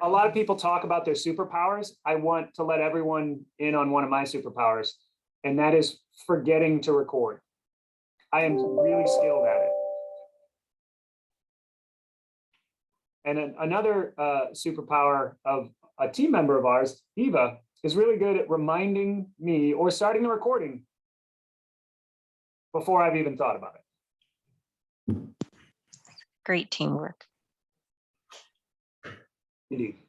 a lot of people talk about their superpowers. I want to let everyone in on one of my superpowers, and that is forgetting to record. I am really skilled at it. And another superpower of a team member of ours, Eva, is really good at reminding me or starting the recording before I've even thought about it. Great teamwork. Indeed.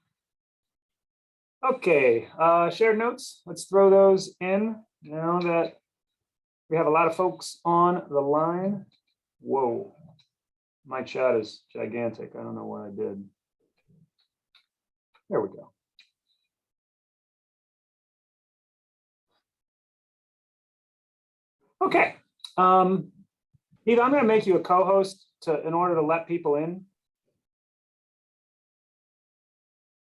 Okay, shared notes. Let's throw those in now that we have a lot of folks on the line. Whoa, my chat is gigantic. I don't know what I did. There we go. Okay, Eva, I'm going to make you a co-host in order to let people in.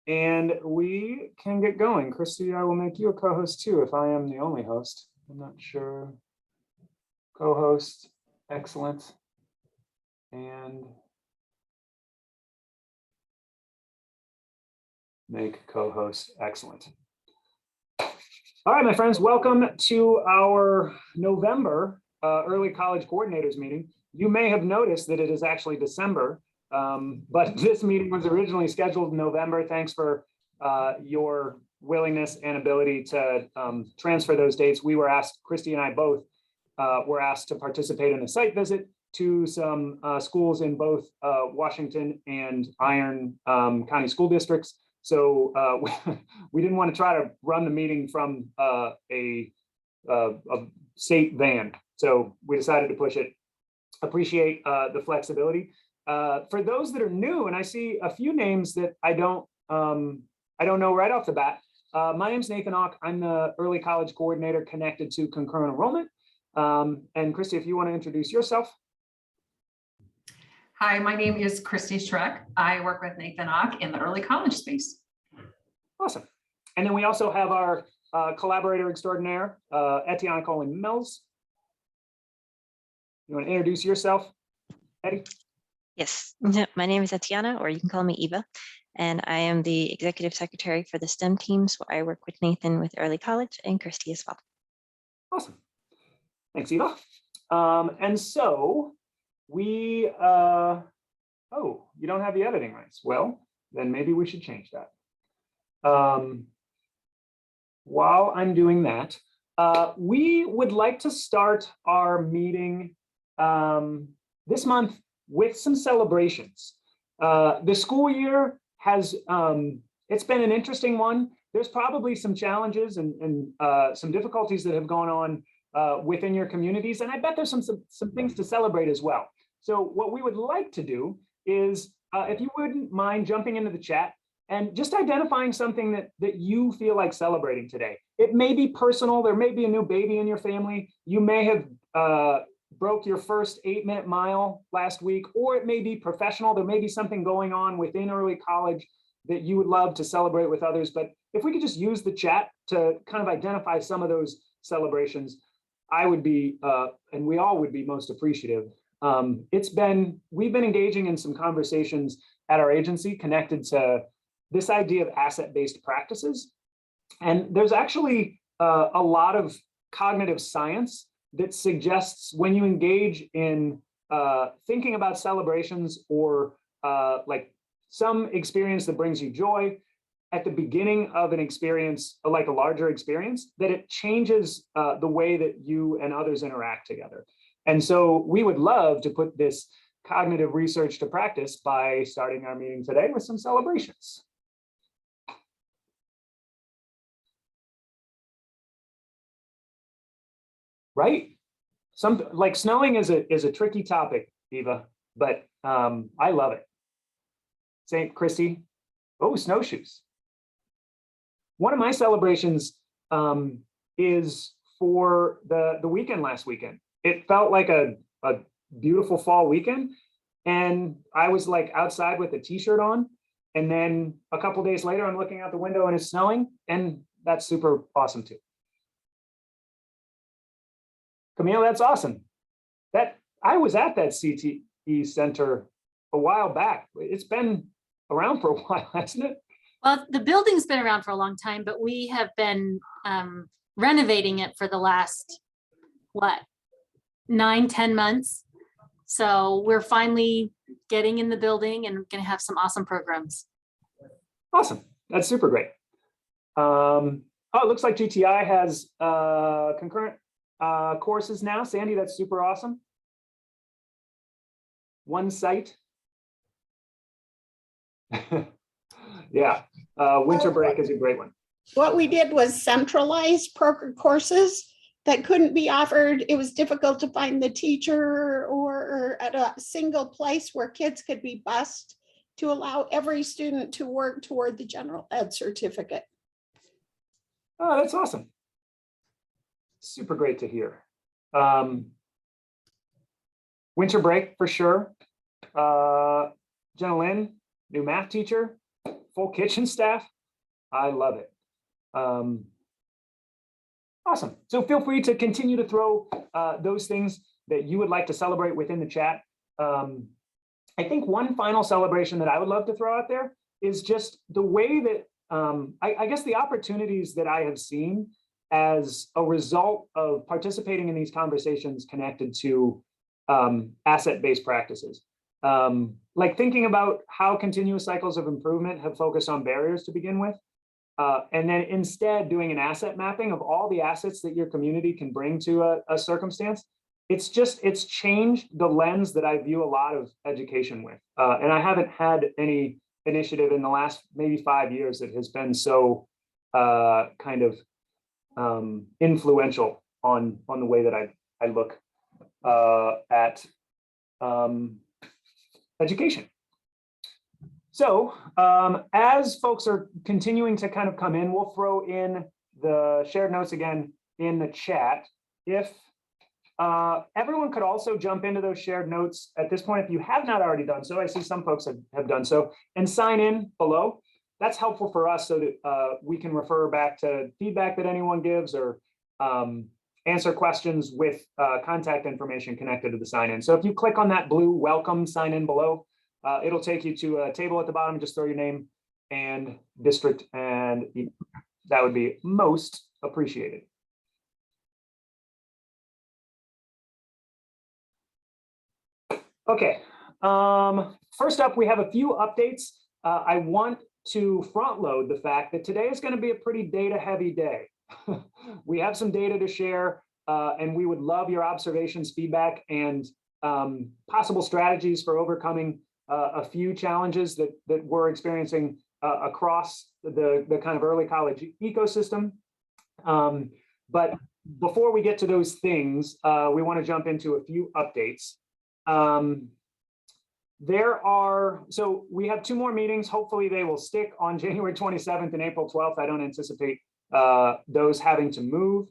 And we can get going. Christy, I will make you a co-host too if I am the only host. I'm not sure. Co-host, excellent. And make co-host, excellent. All right, my friends, welcome to our November early college coordinators meeting. You may have noticed that it is actually December. But this meeting was originally scheduled in November. Thanks for your willingness and ability to transfer those dates. We were asked, Christy and I both were asked to participate in a site visit to some schools in both Washington and Iron County school districts. So we didn't want to try to run the meeting from a state van. So we decided to push it. Appreciate the flexibility. For those that are new, and I see a few names that I don't know right off the bat. My name's Nathan Ock. I'm the early college coordinator connected to concurrent enrollment. And Christy, if you want to introduce yourself. Hi, my name is Christy Schreck. I work with Nathan Ock in the early college space. Awesome. And then we also have our collaborator extraordinaire, Etienne Colin Mills. You want to introduce yourself, Eddie? Yes, my name is Etiana, or you can call me Eva, and I am the executive secretary for the STEM teams where I work with Nathan with early college and Christy as well. Awesome. Thanks, Eva. And so we, oh, you don't have the editing rights. Well, then maybe we should change that. While I'm doing that, we would like to start our meeting this month with some celebrations. The school year has, it's been an interesting one. There's probably some challenges and some difficulties that have gone on within your communities. And I bet there's some things to celebrate as well. So what we would like to do is, if you wouldn't mind jumping into the chat and just identifying something that you feel like celebrating today. It may be personal. There may be a new baby in your family. You may have broke your first 8-minute mile last week, or it may be professional. There may be something going on within early college that you would love to celebrate with others. But if we could just use the chat to kind of identify some of those celebrations, I would be, and we all would be most appreciative. We've been engaging in some conversations at our agency connected to this idea of asset-based practices. And there's actually a lot of cognitive science that suggests when you engage in thinking about celebrations or like some experience that brings you joy at the beginning of an experience, like a larger experience, that it changes the way that you and others interact together. And so we would love to put this cognitive research to practice by starting our meeting today with some celebrations. Right? Like snowing is a tricky topic, Eva, but I love it. St. Christy, oh, snowshoes. One of my celebrations is for the weekend last weekend. It felt like a beautiful fall weekend, and I was like outside with a t-shirt on, and then a couple days later, I'm looking out the window and it's snowing, and that's super awesome too. Camille, that's awesome. I was at that CTE center a while back. It's been around for a while, hasn't it? Well, the building's been around for a long time, but we have been renovating it for the last, what, 9-10 months. So we're finally getting in the building and going to have some awesome programs. Awesome. That's super great. Oh, it looks like GTI has concurrent courses now. Sandy, that's super awesome. One site. Yeah, winter break is a great one. What we did was centralize program courses that couldn't be offered. It was difficult to find the teacher or at a single place where kids could be bused to allow every student to work toward the general ed certificate. Oh, that's awesome. Super great to hear. Winter break for sure. Jenna Lynn, new math teacher, full kitchen staff. I love it. Awesome. So feel free to continue to throw those things that you would like to celebrate within the chat. I think one final celebration that I would love to throw out there is just the way that I guess the opportunities that I have seen as a result of participating in these conversations connected to asset-based practices. Like thinking about how continuous cycles of improvement have focused on barriers to begin with, and then instead doing an asset mapping of all the assets that your community can bring to a circumstance. It's changed the lens that I view a lot of education with. And I haven't had any initiative in the last maybe 5 years that has been so kind of influential on the way that I look at education. So as folks are continuing to kind of come in, we'll throw in the shared notes again in the chat. If everyone could also jump into those shared notes at this point, if you have not already done so, I see some folks have done so, and sign in below. That's helpful for us so that we can refer back to feedback that anyone gives or answer questions with contact information connected to the sign in. So if you click on that blue welcome sign in below, it'll take you to a table at the bottom. Just throw your name and district, and that would be most appreciated. Okay, first up, we have a few updates. I want to front load the fact that today is going to be a pretty data heavy day. We have some data to share, and we would love your observations, feedback, and possible strategies for overcoming a few challenges that we're experiencing across the kind of early college ecosystem. But before we get to those things, we want to jump into a few updates. So we have 2 more meetings. Hopefully they will stick on January 27th and April 12th. I don't anticipate those having to move.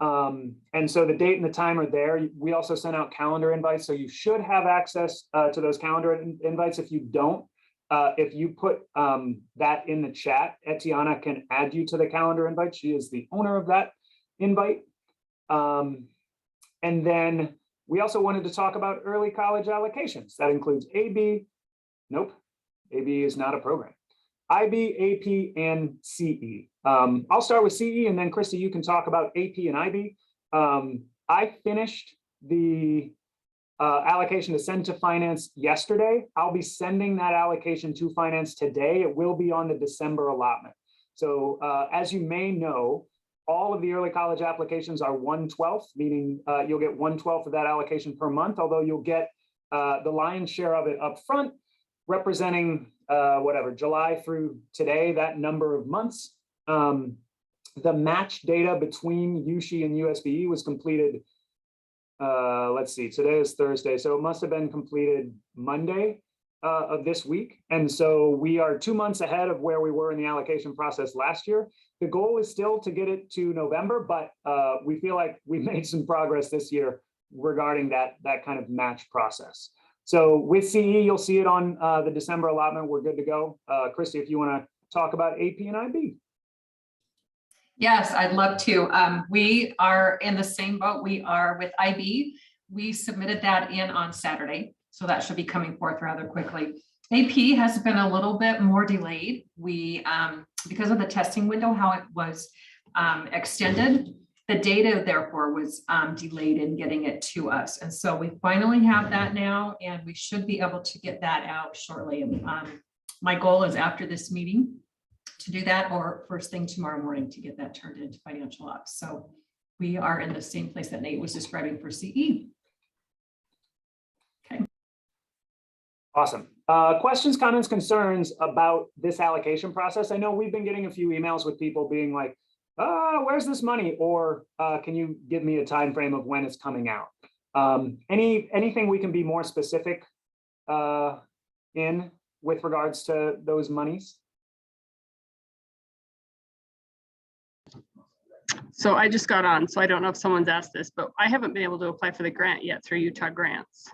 And so the date and the time are there. We also sent out calendar invites, so you should have access to those calendar invites. If you don't, if you put that in the chat, Etiana can add you to the calendar invite. She is the owner of that invite. And then we also wanted to talk about early college allocations. That includes AB. Nope, AB is not a program. IB, AP, and CE. I'll start with CE, and then Christy, you can talk about AP and IB. I finished the allocation to send to finance yesterday. I'll be sending that allocation to finance today. It will be on the December allotment. So as you may know, all of the early college applications are 1/12, meaning you'll get 1/12 of that allocation per month, although you'll get the lion's share of it up front, representing whatever, July through today, that number of months. The match data between USHE and USBE was completed, let's see, today is Thursday, so it must have been completed Monday of this week. And so we are 2 months ahead of where we were in the allocation process last year. The goal is still to get it to November, but we feel like we made some progress this year regarding that kind of match process. So with CE, you'll see it on the December allotment. We're good to go. Christy, if you want to talk about AP and IB. Yes, I'd love to. We are in the same boat. We are with IB. We submitted that in on Saturday, so that should be coming forth rather quickly. AP has been a little bit more delayed. We, because of the testing window, how it was extended, the data therefore was delayed in getting it to us. And so we finally have that now, and we should be able to get that out shortly. My goal is after this meeting to do that, or first thing tomorrow morning to get that turned into financial ops. So we are in the same place that Nate was describing for CE. Okay. Awesome. Questions, comments, concerns about this allocation process? I know we've been getting a few emails with people being like, where's this money? Or can you give me a time frame of when it's coming out? Anything we can be more specific in with regards to those monies? So I just got on, so I don't know if someone's asked this, but I haven't been able to apply for the grant yet through Utah Grants.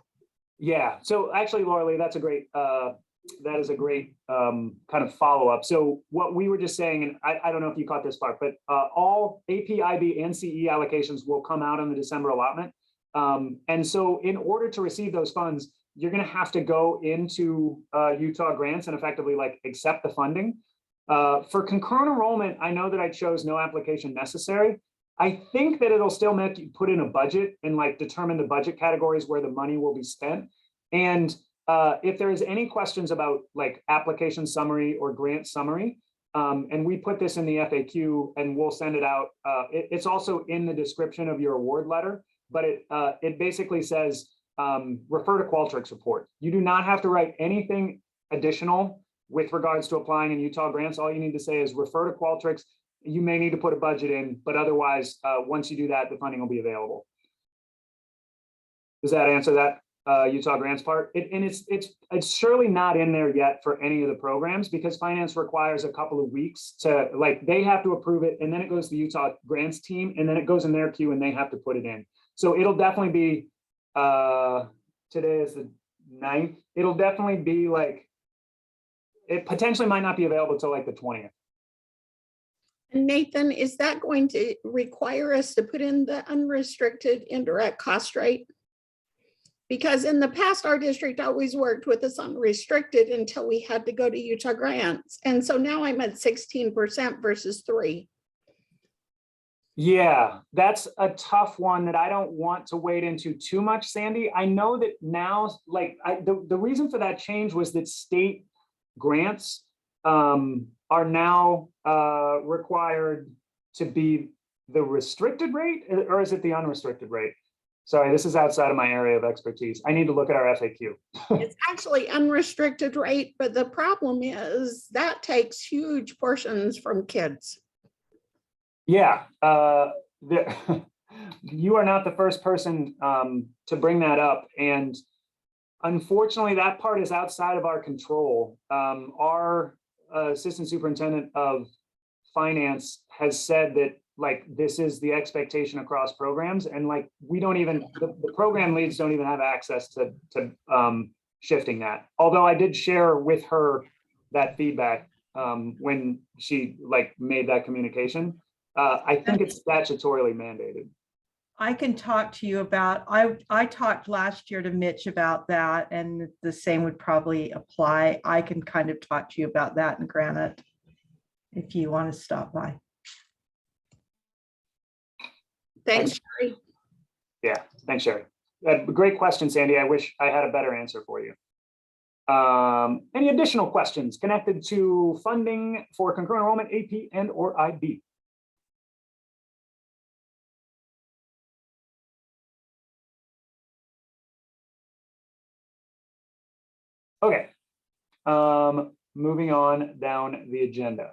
Yeah, so actually, Laura Lee, that's a great, that is a great kind of follow-up. So what we were just saying, and I don't know if you caught this part, but all AP, IB, and CE allocations will come out in the December allotment. And so in order to receive those funds, you're gonna have to go into Utah Grants and effectively like accept the funding. For concurrent enrollment, I know that I chose no application necessary. I think that it'll still make you put in a budget and like determine the budget categories where the money will be spent. And if there is any questions about like application summary or grant summary, and we put this in the FAQ and we'll send it out. It's also in the description of your award letter, but it basically says, refer to Qualtrics report. You do not have to write anything additional with regards to applying in Utah Grants. All you need to say is refer to Qualtrics. You may need to put a budget in, but otherwise, once you do that, the funding will be available. Does that answer that Utah Grants part? It's surely not in there yet for any of the programs because finance requires a couple of weeks to like, they have to approve it and then it goes to the Utah Grants team and then it goes in their queue and they have to put it in. So it'll definitely be, today is the 9th. It'll definitely be like, it potentially might not be available till like the 20th. Nathan, is that going to require us to put in the unrestricted indirect cost rate? Because in the past, our district always worked with us unrestricted until we had to go to Utah Grants. And so now I'm at 16% versus 3%. Yeah, that's a tough one that I don't want to wade into too much, Sandy. I know that now, like the reason for that change was that state grants are now required to be the restricted rate, or is it the unrestricted rate? Sorry, this is outside of my area of expertise. I need to look at our FAQ. It's actually unrestricted rate, but the problem is that takes huge portions from kids. Yeah, you are not the first person to bring that up. And unfortunately, that part is outside of our control. Our assistant superintendent of finance has said that like this is the expectation across programs, and like we don't even the program leads don't even have access to shifting that. Although I did share with her that feedback when she like made that communication. I think it's statutorily mandated. I can talk to you about, I talked last year to Mitch about that, and the same would probably apply. I can kind of talk to you about that in Granite if you want to stop by. Thanks, Sherry. Yeah, thanks, Sherry. Great question, Sandy. I wish I had a better answer for you. Any additional questions connected to funding for concurrent enrollment, AP and or IB? Okay, moving on down the agenda.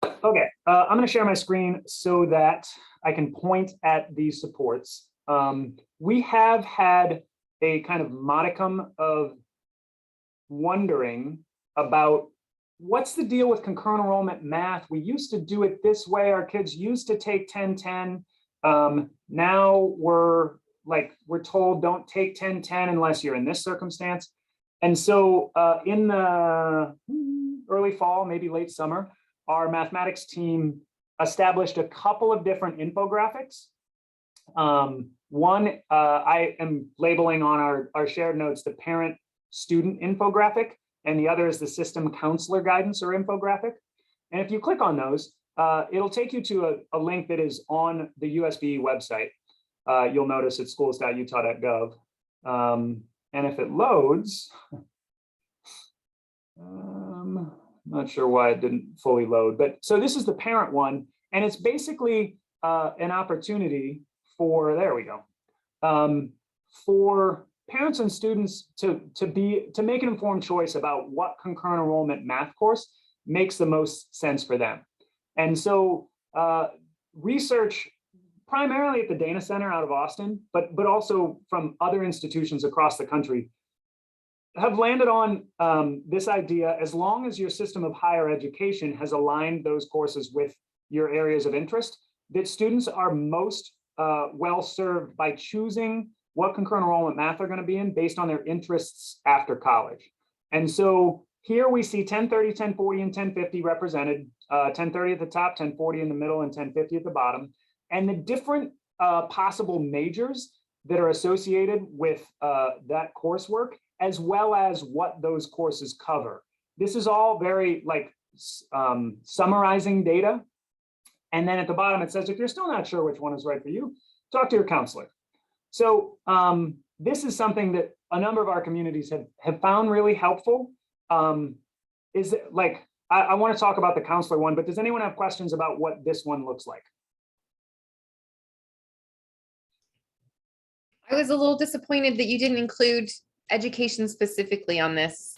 Okay, I'm going to share my screen so that I can point at these supports. We have had a kind of modicum of wondering about what's the deal with concurrent enrollment math. We used to do it this way. Our kids used to take 10-10. Now we're told don't take 10-10 unless you're in this circumstance. And so in the early fall, maybe late summer, our mathematics team established a couple of different infographics. One, I am labeling on our shared notes the parent student infographic, and the other is the system counselor guidance or infographic. And if you click on those, it'll take you to a link that is on the USB website. You'll notice it's schools.utah.gov. And if it loads, not sure why it didn't fully load, but so this is the parent one, and it's basically an opportunity for, there we go, for parents and students to make an informed choice about what concurrent enrollment math course makes the most sense for them. And so research primarily at the Dana Center out of Austin, but also from other institutions across the country, have landed on this idea: as long as your system of higher education has aligned those courses with your areas of interest, that students are most well served by choosing what concurrent enrollment math they're going to be in based on their interests after college. And so here we see 1030, 1040, and 1050 represented, 1030 at the top, 1040 in the middle, and 1050 at the bottom. And the different possible majors that are associated with that coursework, as well as what those courses cover. This is all very like summarizing data. And then at the bottom, it says, if you're still not sure which one is right for you, talk to your counselor. So this is something that a number of our communities have found really helpful. Is it like, I want to talk about the counselor one, but does anyone have questions about what this one looks like? I was a little disappointed that you didn't include education specifically on this.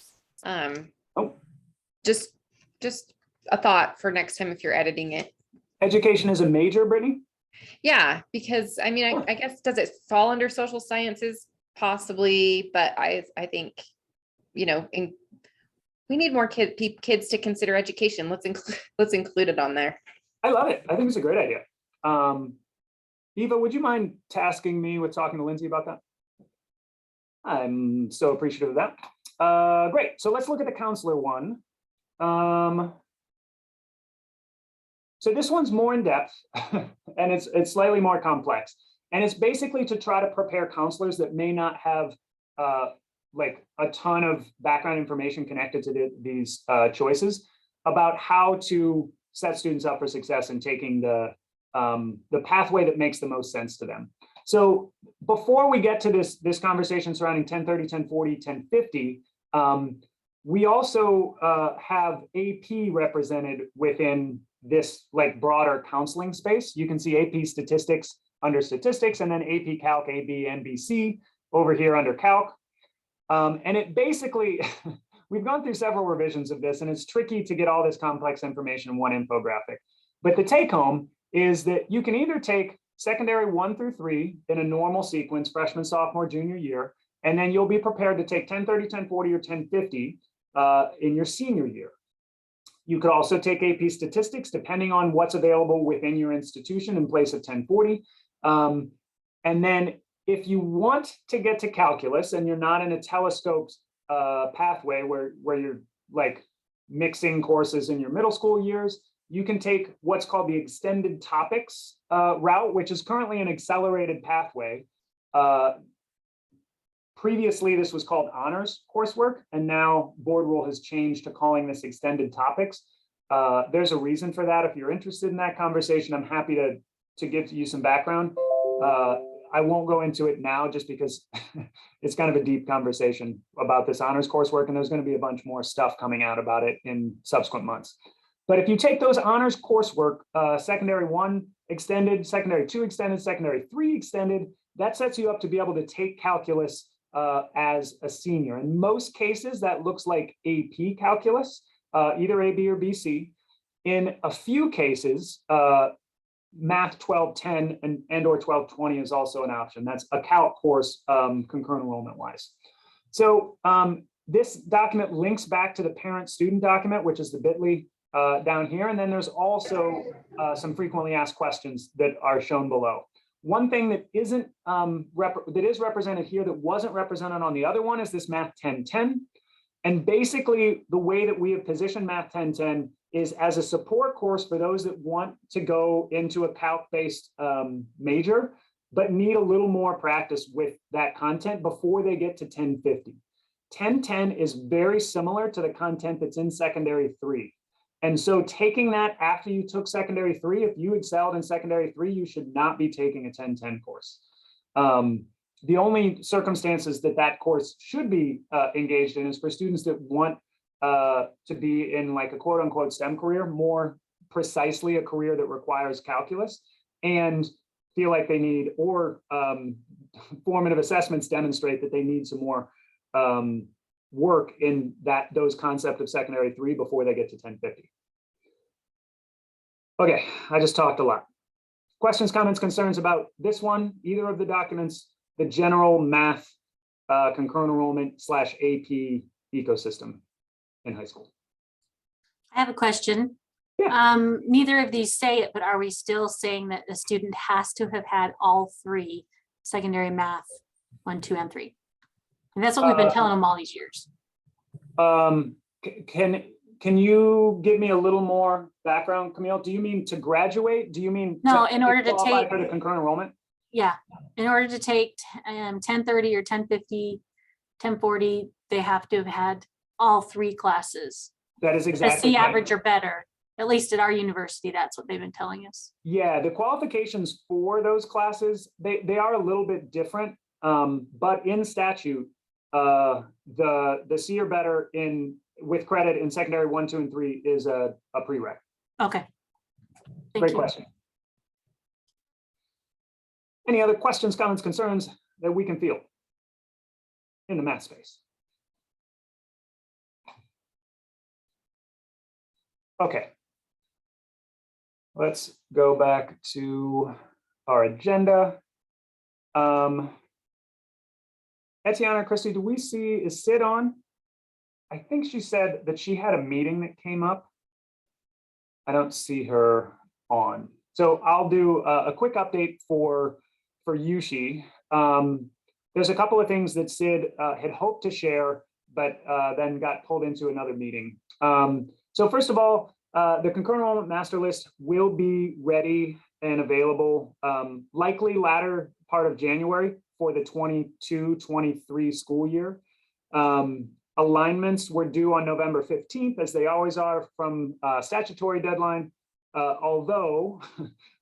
Just a thought for next time if you're editing it. Education is a major, Brittany? Yeah, because I mean, I guess, does it fall under social sciences? Possibly, but I think, you know, we need more kids to consider education. Let's include it on there. I love it. I think it's a great idea. Eva, would you mind tasking me with talking to Lindsay about that? I'm so appreciative of that. Great. So let's look at the counselor one. So this one's more in depth and it's slightly more complex. And it's basically to try to prepare counselors that may not have like a ton of background information connected to these choices about how to set students up for success in taking the pathway that makes the most sense to them. So before we get to this conversation surrounding 1030, 1040, 1050, we also have AP represented within this like broader counseling space. You can see AP statistics under statistics, and then AP Calc, AB, NBC over here under Calc. And it basically, we've gone through several revisions of this, and it's tricky to get all this complex information in one infographic. But the take home is that you can either take secondary 1 through 3 in a normal sequence, freshman, sophomore, junior year, and then you'll be prepared to take 1030, 1040, or 1050 in your senior year. You could also take AP statistics depending on what's available within your institution in place of 1040. And then if you want to get to calculus and you're not in a telescoped pathway where you're like mixing courses in your middle school years, you can take what's called the extended topics route, which is currently an accelerated pathway. Previously, this was called honors coursework, and now board rule has changed to calling this extended topics. There's a reason for that. If you're interested in that conversation, I'm happy to give you some background. I won't go into it now just because it's kind of a deep conversation about this honors coursework, and there's going to be a bunch more stuff coming out about it in subsequent months. But if you take those honors coursework, secondary 1 extended, secondary 2 extended, secondary 3 extended, that sets you up to be able to take calculus as a senior. In most cases, that looks like AP calculus, either AB or BC. In a few cases, Math 1210 and or 1220 is also an option. That's a calc course, concurrent enrollment wise. So this document links back to the parent-student document, which is the bit.ly down here. And then there's also some frequently asked questions that are shown below. One thing that isn't that is represented here that wasn't represented on the other one is this Math 1010. And basically the way that we have positioned Math 1010 is as a support course for those that want to go into a calc-based major, but need a little more practice with that content before they get to 1050. 1010 is very similar to the content that's in secondary 3. And so taking that after you took secondary 3, if you excelled in secondary 3, you should not be taking a 1010 course. The only circumstances that that course should be engaged in is for students that want to be in like a quote unquote STEM career, more precisely a career that requires calculus, and feel like they need, or formative assessments demonstrate that they need some more work in those concepts of secondary 3 before they get to 1050. Okay, I just talked a lot. Questions, comments, concerns about this one, either of the documents, the general math concurrent enrollment / AP ecosystem in high school? I have a question. Yeah. Neither of these say it, but are we still saying that a student has to have had all 3 secondary math 1, 2, and 3? And that's what we've been telling them all these years. Can you give me a little more background, Camille? Do you mean to graduate? Do you mean No, in order to qualify take, for the concurrent enrollment? yeah, in order to take 1030 or 1050, 1040, they have to have had all 3 classes. That is The exactly C right. average or better. At least at our university, that's what they've been telling us. Yeah, the qualifications for those classes, they are a little bit different, but in statute, the C or better with credit in secondary 1, 2, and 3 is a prereq. Okay. Thank Great you. question. Any other questions, comments, concerns that we can feel in the math space? Okay. Let's go back to our agenda. Etiana, Christy, do we see, is Sid on? I think she said that she had a meeting that came up. I don't see her on. So I'll do a quick update for Yushi. There's a couple of things that Sid had hoped to share, but then got pulled into another meeting. So first of all, the concurrent enrollment master list will be ready and available likely latter part of January for the 22-23 school year. Alignments were due on November 15th, as they always are from statutory deadline, although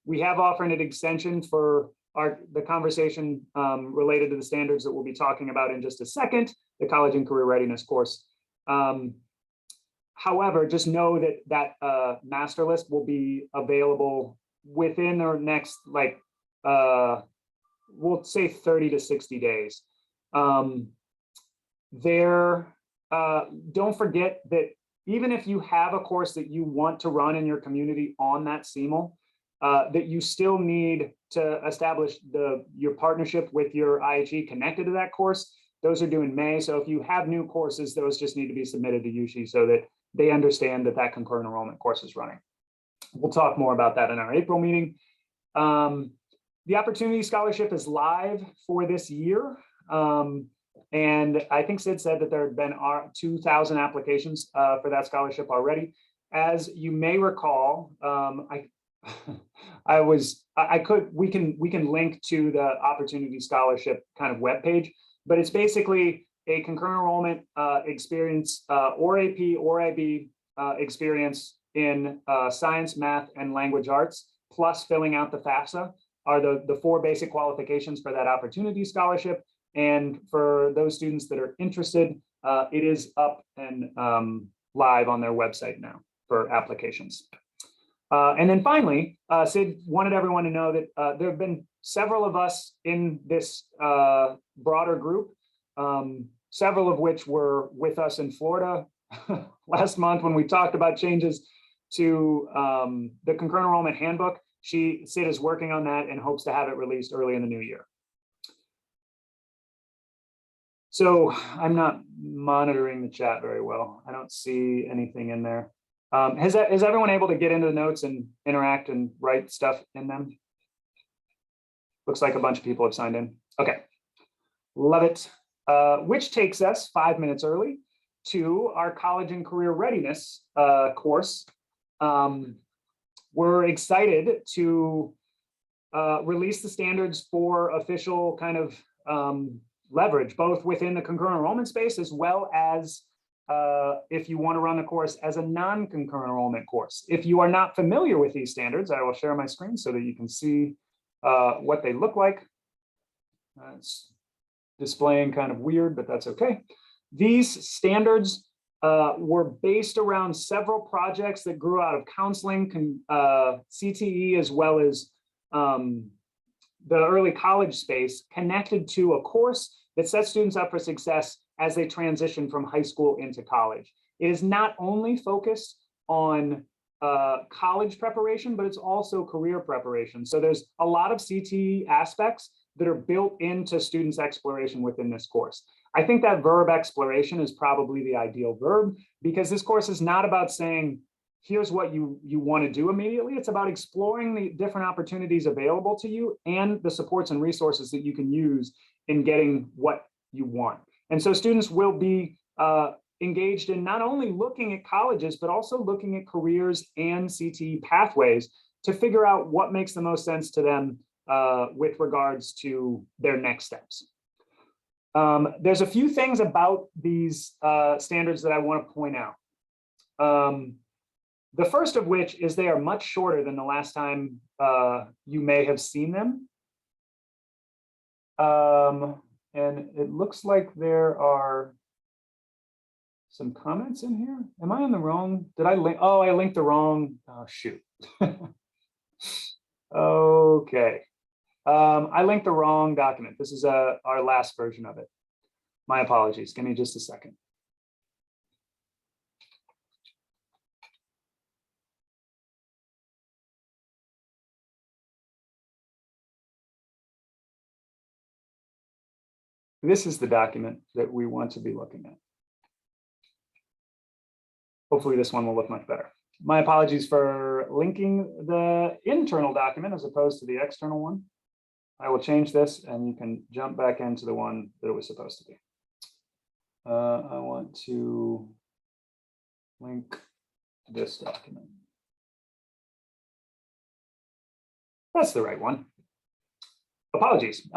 we have offered an extension for the conversation related to the standards that we'll be talking about in just a second, the college and career readiness course. However, just know that master list will be available within the next, like, we'll say 30 to 60 days. Don't forget that even if you have a course that you want to run in your community on that CML, that you still need to establish your partnership with your IHE connected to that course. Those are due in May. So if you have new courses, those just need to be submitted to Yushi so that they understand that concurrent enrollment course is running. We'll talk more about that in our April meeting. The Opportunity Scholarship is live for this year. And I think Sid said that there had been 2,000 applications for that scholarship already. As you may recall, we can link to the Opportunity Scholarship kind of webpage, but it's basically a concurrent enrollment experience or AP or IB experience in science, math, and language arts, plus filling out the FAFSA are the 4 basic qualifications for that Opportunity Scholarship. And for those students that are interested, it is up and live on their website now for applications. And then finally, Sid wanted everyone to know that there have been several of us in this broader group, several of which were with us in Florida last month when we talked about changes to the concurrent enrollment handbook. Sid is working on that and hopes to have it released early in the new year. So I'm not monitoring the chat very well. I don't see anything in there. Is everyone able to get into the notes and interact and write stuff in them? Looks like a bunch of people have signed in. Okay, love it. Which takes us 5 minutes early to our college and career readiness course. We're excited to release the standards for official kind of leverage both within the concurrent enrollment space as well as if you want to run the course as a non-concurrent enrollment course. If you are not familiar with these standards, I will share my screen so that you can see what they look like. It's displaying kind of weird, but that's okay. These standards were based around several projects that grew out of counseling, CTE, as well as the early college space, connected to a course that sets students up for success as they transition from high school into college. It is not only focused on college preparation, but it's also career preparation. So there's a lot of CTE aspects that are built into students' exploration within this course. I think that verb exploration is probably the ideal verb, because this course is not about saying, here's what you want to do immediately. It's about exploring the different opportunities available to you and the supports and resources that you can use in getting what you want. And so students will be engaged in not only looking at colleges, but also looking at careers and CTE pathways to figure out what makes the most sense to them with regards to their next steps. There's a few things about these standards that I want to point out. The first of which is they are much shorter than the last time you may have seen them. And it looks like there are some comments in here. Am I on the wrong? Did I link? Oh, I linked the wrong. Oh, shoot. Okay. I linked the wrong document. This is our last version of it. My apologies. Give me just a second. This is the document that we want to be looking at. Hopefully this one will look much better. My apologies for linking the internal document as opposed to the external one. I will change this and you can jump back into the one that it was supposed to be. I want to link this document. That's the right one. Apologies.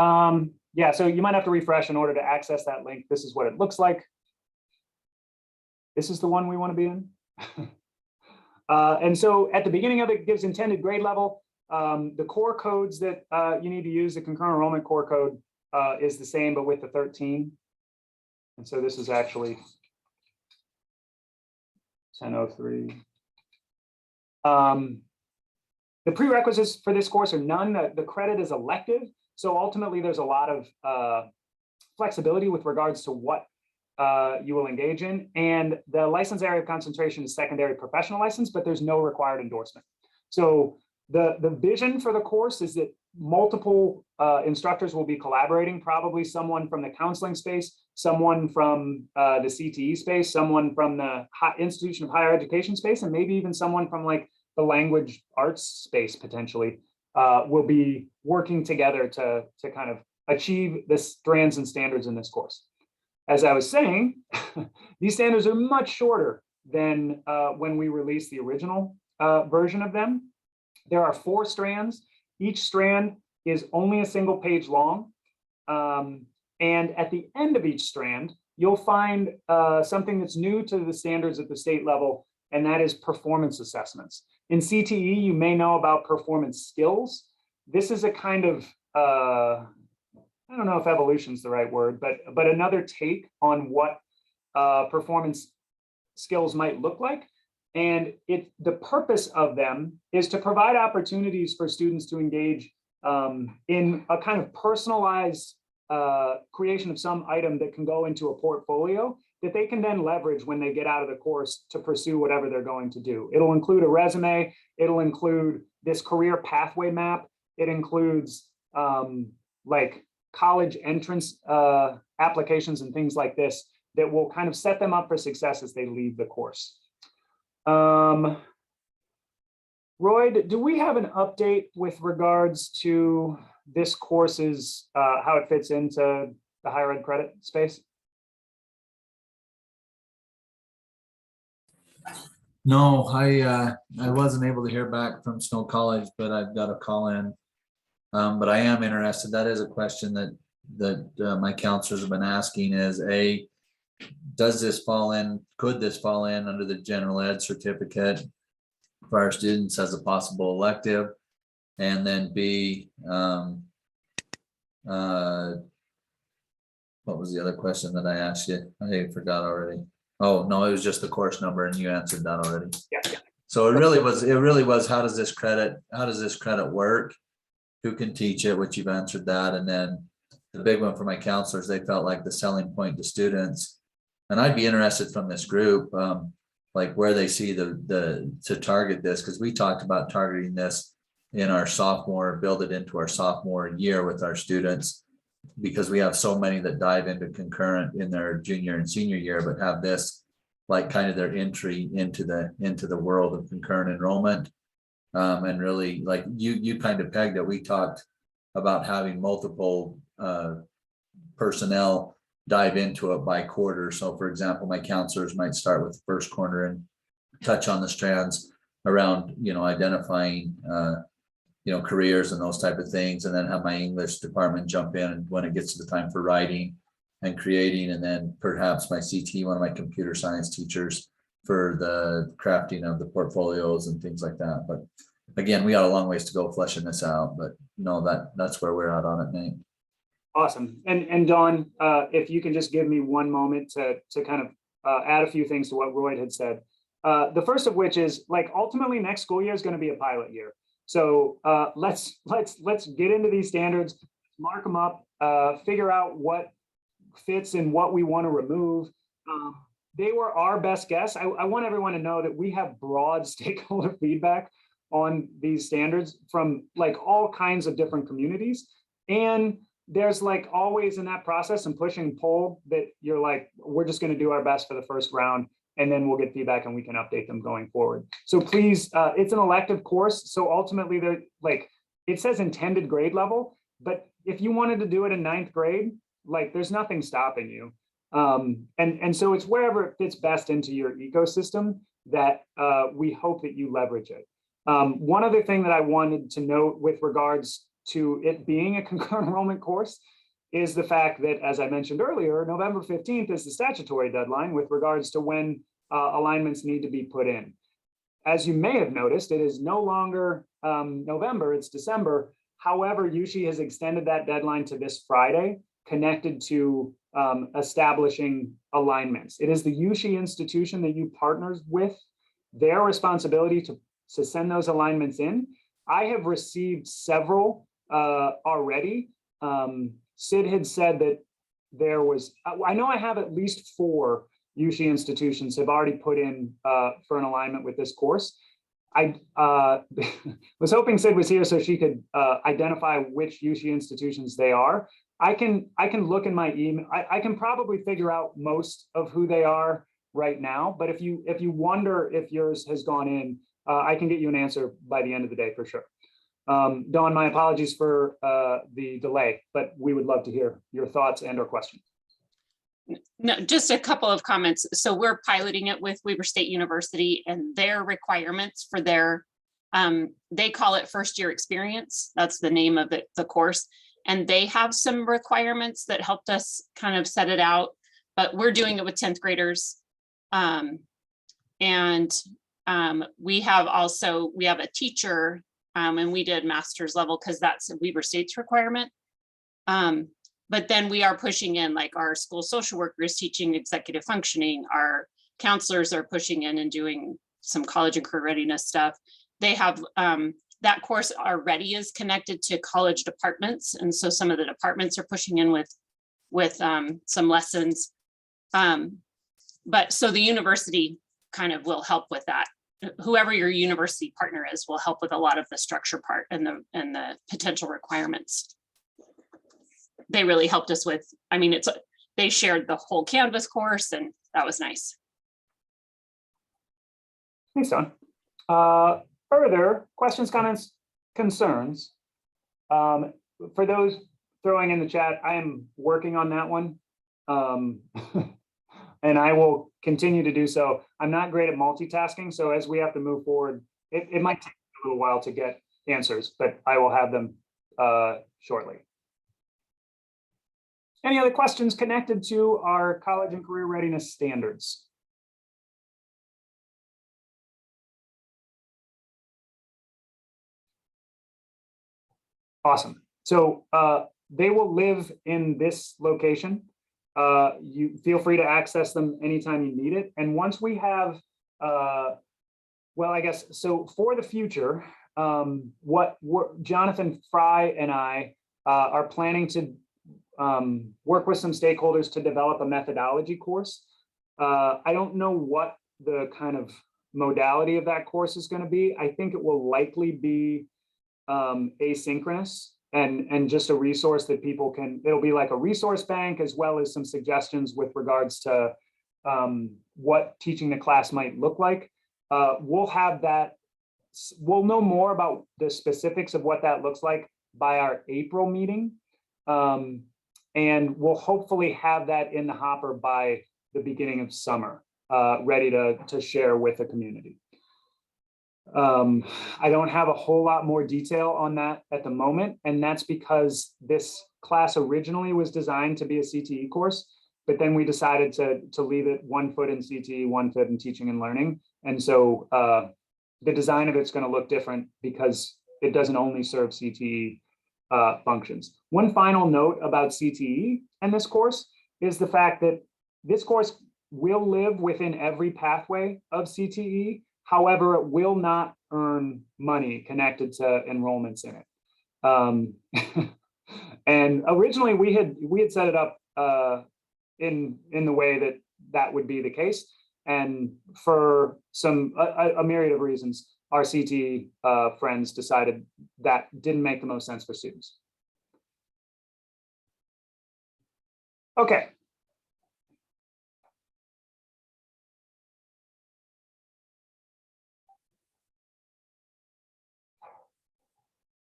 Yeah, so you might have to refresh in order to access that link. This is what it looks like. This is the one we want to be in. And so at the beginning of it, gives intended grade level. The core codes that you need to use, the concurrent enrollment core code is the same, but with the 13. And so this is actually 1003. The prerequisites for this course are none. The credit is elective. So ultimately, there's a lot of flexibility with regards to what you will engage in. And the license area of concentration is secondary professional license, but there's no required endorsement. So the vision for the course is that multiple instructors will be collaborating, probably someone from the counseling space, someone from the CTE space, someone from the institution of higher education space, and maybe even someone from like the language arts space potentially will be working together to kind of achieve the strands and standards in this course. As I was saying, these standards are much shorter than when we released the original version of them. There are 4 strands. Each strand is only a single page long. And at the end of each strand, you'll find something that's new to the standards at the state level, and that is performance assessments. In CTE, you may know about performance skills. This is a kind of, I don't know if evolution is the right word, but another take on what performance skills might look like. And the purpose of them is to provide opportunities for students to engage in a kind of personalized creation of some item that can go into a portfolio that they can then leverage when they get out of the course to pursue whatever they're going to do. It'll include a resume. It'll include this career pathway map. It includes like college entrance applications and things like this that will kind of set them up for success as they leave the course. Roy, do we have an update with regards to this course's, how it fits into the higher ed credit space? No, I wasn't able to hear back from Snow College, but I've got a call in. But I am interested. That is a question that my counselors have been asking is could this fall in under the general ed certificate for our students as a possible elective? And then B, what was the other question that I asked you? I forgot already. Oh, no, it was just the course number and you answered that already. Yeah. So it really was, how does this credit work? Who can teach it, which you've answered that. And then the big one for my counselors, they felt like the selling point to students. And I'd be interested from this group, like where they see to target this, because we talked about targeting this in our build it into our sophomore year with our students, because we have so many that dive into concurrent in their junior and senior year, but have this like kind of their entry into the world of concurrent enrollment. And really, like you kind of pegged it. We talked about having multiple personnel dive into it by quarter. So for example, my counselors might start with the first quarter and touch on the strands around, identifying, careers and those type of things. And then have my English department jump in when it gets to the time for writing and creating. And then perhaps my CT, one of my computer science teachers, for the crafting of the portfolios and things like that. But again, we got a long ways to go fleshing this out, but that's where we're at on it, Nate. Awesome. And Dawn, if you can just give me one moment to kind of add a few things to what Roy had said. The first of which is, like, ultimately next school year is going to be a pilot year. So let's get into these standards, mark them up, figure out what fits and what we want to remove. They were our best guess. I want everyone to know that we have broad stakeholder feedback on these standards from like all kinds of different communities. And there's like always in that process and push and pull that you're like, we're just going to do our best for the first round, and then we'll get feedback and we can update them going forward. So please, it's an elective course. So ultimately they're like, it says intended grade level, but if you wanted to do it in 9th grade, like there's nothing stopping you. And so it's wherever it fits best into your ecosystem that we hope that you leverage it. One other thing that I wanted to note with regards to it being a concurrent enrollment course is the fact that, as I mentioned earlier, November 15th is the statutory deadline with regards to when alignments need to be put in. As you may have noticed, it is no longer November, it's December. However, USHE has extended that deadline to this Friday, connected to establishing alignments. It is the USHE institution that you partners with, their responsibility to send those alignments in. I have received several already. Sid had said that there was, I know I have at least 4 USHE institutions have already put in for an alignment with this course. I was hoping Sid was here so she could identify which USHE institutions they are. I can look in my email. I can probably figure out most of who they are right now, but if you wonder if yours has gone in, I can get you an answer by the end of the day for sure. Dawn, my apologies for the delay, but we would love to hear your thoughts and or questions. No, just a couple of comments. So we're piloting it with Weber State University, and their requirements for their, they call it first year experience. That's the name of the course. And they have some requirements that helped us kind of set it out, but we're doing it with 10th graders. We have a teacher, and we did master's level because that's a Weber State's requirement. But then we are pushing in, like our school social workers teaching executive functioning, our counselors are pushing in and doing some college and career readiness stuff. They have that course already is connected to college departments. And so some of the departments are pushing in with some lessons. But so the university kind of will help with that. Whoever your university partner is will help with a lot of the structure part and the potential requirements. They really helped us with, I mean, they shared the whole Canvas course, and that was nice. Thanks, Dawn. Further questions, comments, concerns? For those throwing in the chat, I am working on that one. And I will continue to do so. I'm not great at multitasking, so as we have to move forward, it might take a little while to get answers, but I will have them shortly. Any other questions connected to our college and career readiness standards? Awesome. So they will live in this location. You feel free to access them anytime you need it. And once we have, well, I guess, so for the future, what Jonathan Fry and I are planning to work with some stakeholders to develop a methodology course. I don't know what the kind of modality of that course is going to be. I think it will likely be asynchronous and just a resource that people can, it'll be like a resource bank as well as some suggestions with regards to what teaching the class might look like. We'll have that, we'll know more about the specifics of what that looks like by our April meeting. And we'll hopefully have that in the hopper by the beginning of summer, ready to share with the community. I don't have a whole lot more detail on that at the moment, and that's because this class originally was designed to be a CTE course, but then we decided to leave it 1 foot in CTE, 1 foot in teaching and learning. And so the design of it's going to look different because it doesn't only serve CTE functions. One final note about CTE and this course is the fact that this course will live within every pathway of CTE. However, it will not earn money connected to enrollments in it. And originally we had set it up in the way that would be the case. And for a myriad of reasons, our CTE friends decided that didn't make the most sense for students. Okay.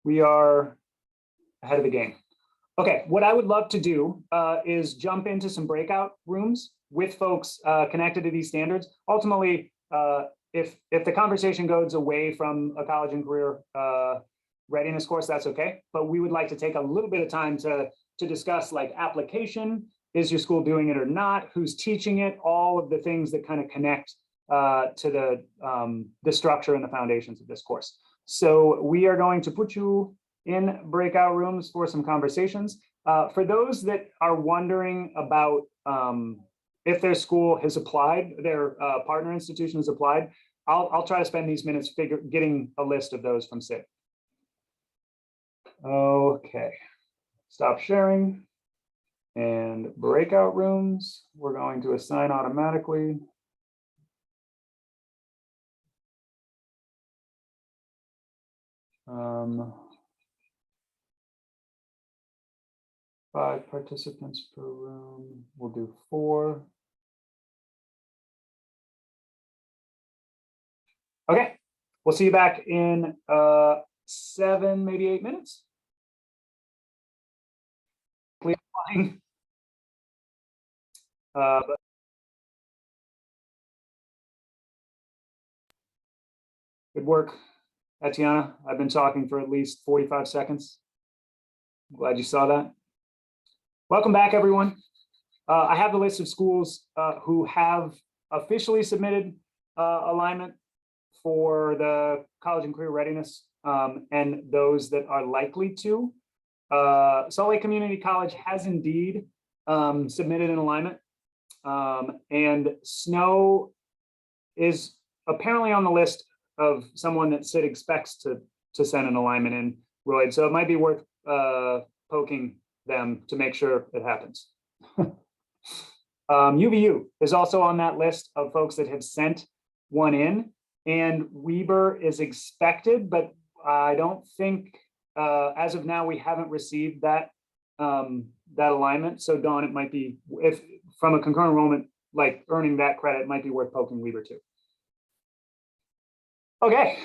We are ahead of the game. Okay, what I would love to do is jump into some breakout rooms with folks connected to these standards. Ultimately, if the conversation goes away from a college and career readiness course, that's okay. But we would like to take a little bit of time to discuss like application. Is your school doing it or not? Who's teaching it? All of the things that kind of connect to the structure and the foundations of this course. So we are going to put you in breakout rooms for some conversations. For those that are wondering about if their school has applied, their partner institution has applied, I'll try to spend these minutes getting a list of those from Sid. Okay, stop sharing. And breakout rooms, we're going to assign automatically. Five participants per room. We'll do 4. Okay, we'll see you back in 7, maybe 8 minutes. Please fine. Good work, Etiana. I've been talking for at least 45 seconds. I'm glad you saw that. Welcome back, everyone. I have the list of schools who have officially submitted alignment for the college and career readiness and those that are likely to. Salt Lake Community College has indeed submitted an alignment, and Snow is apparently on the list of someone that Sid expects to send an alignment in, Royd. So it might be worth poking them to make sure it happens. UVU is also on that list of folks that have sent one in, and Weber is expected, but I don't think as of now we haven't received that that alignment. So Dawn, it might be, if from a concurrent enrollment, like earning that credit, it might be worth poking Weber too. Okay,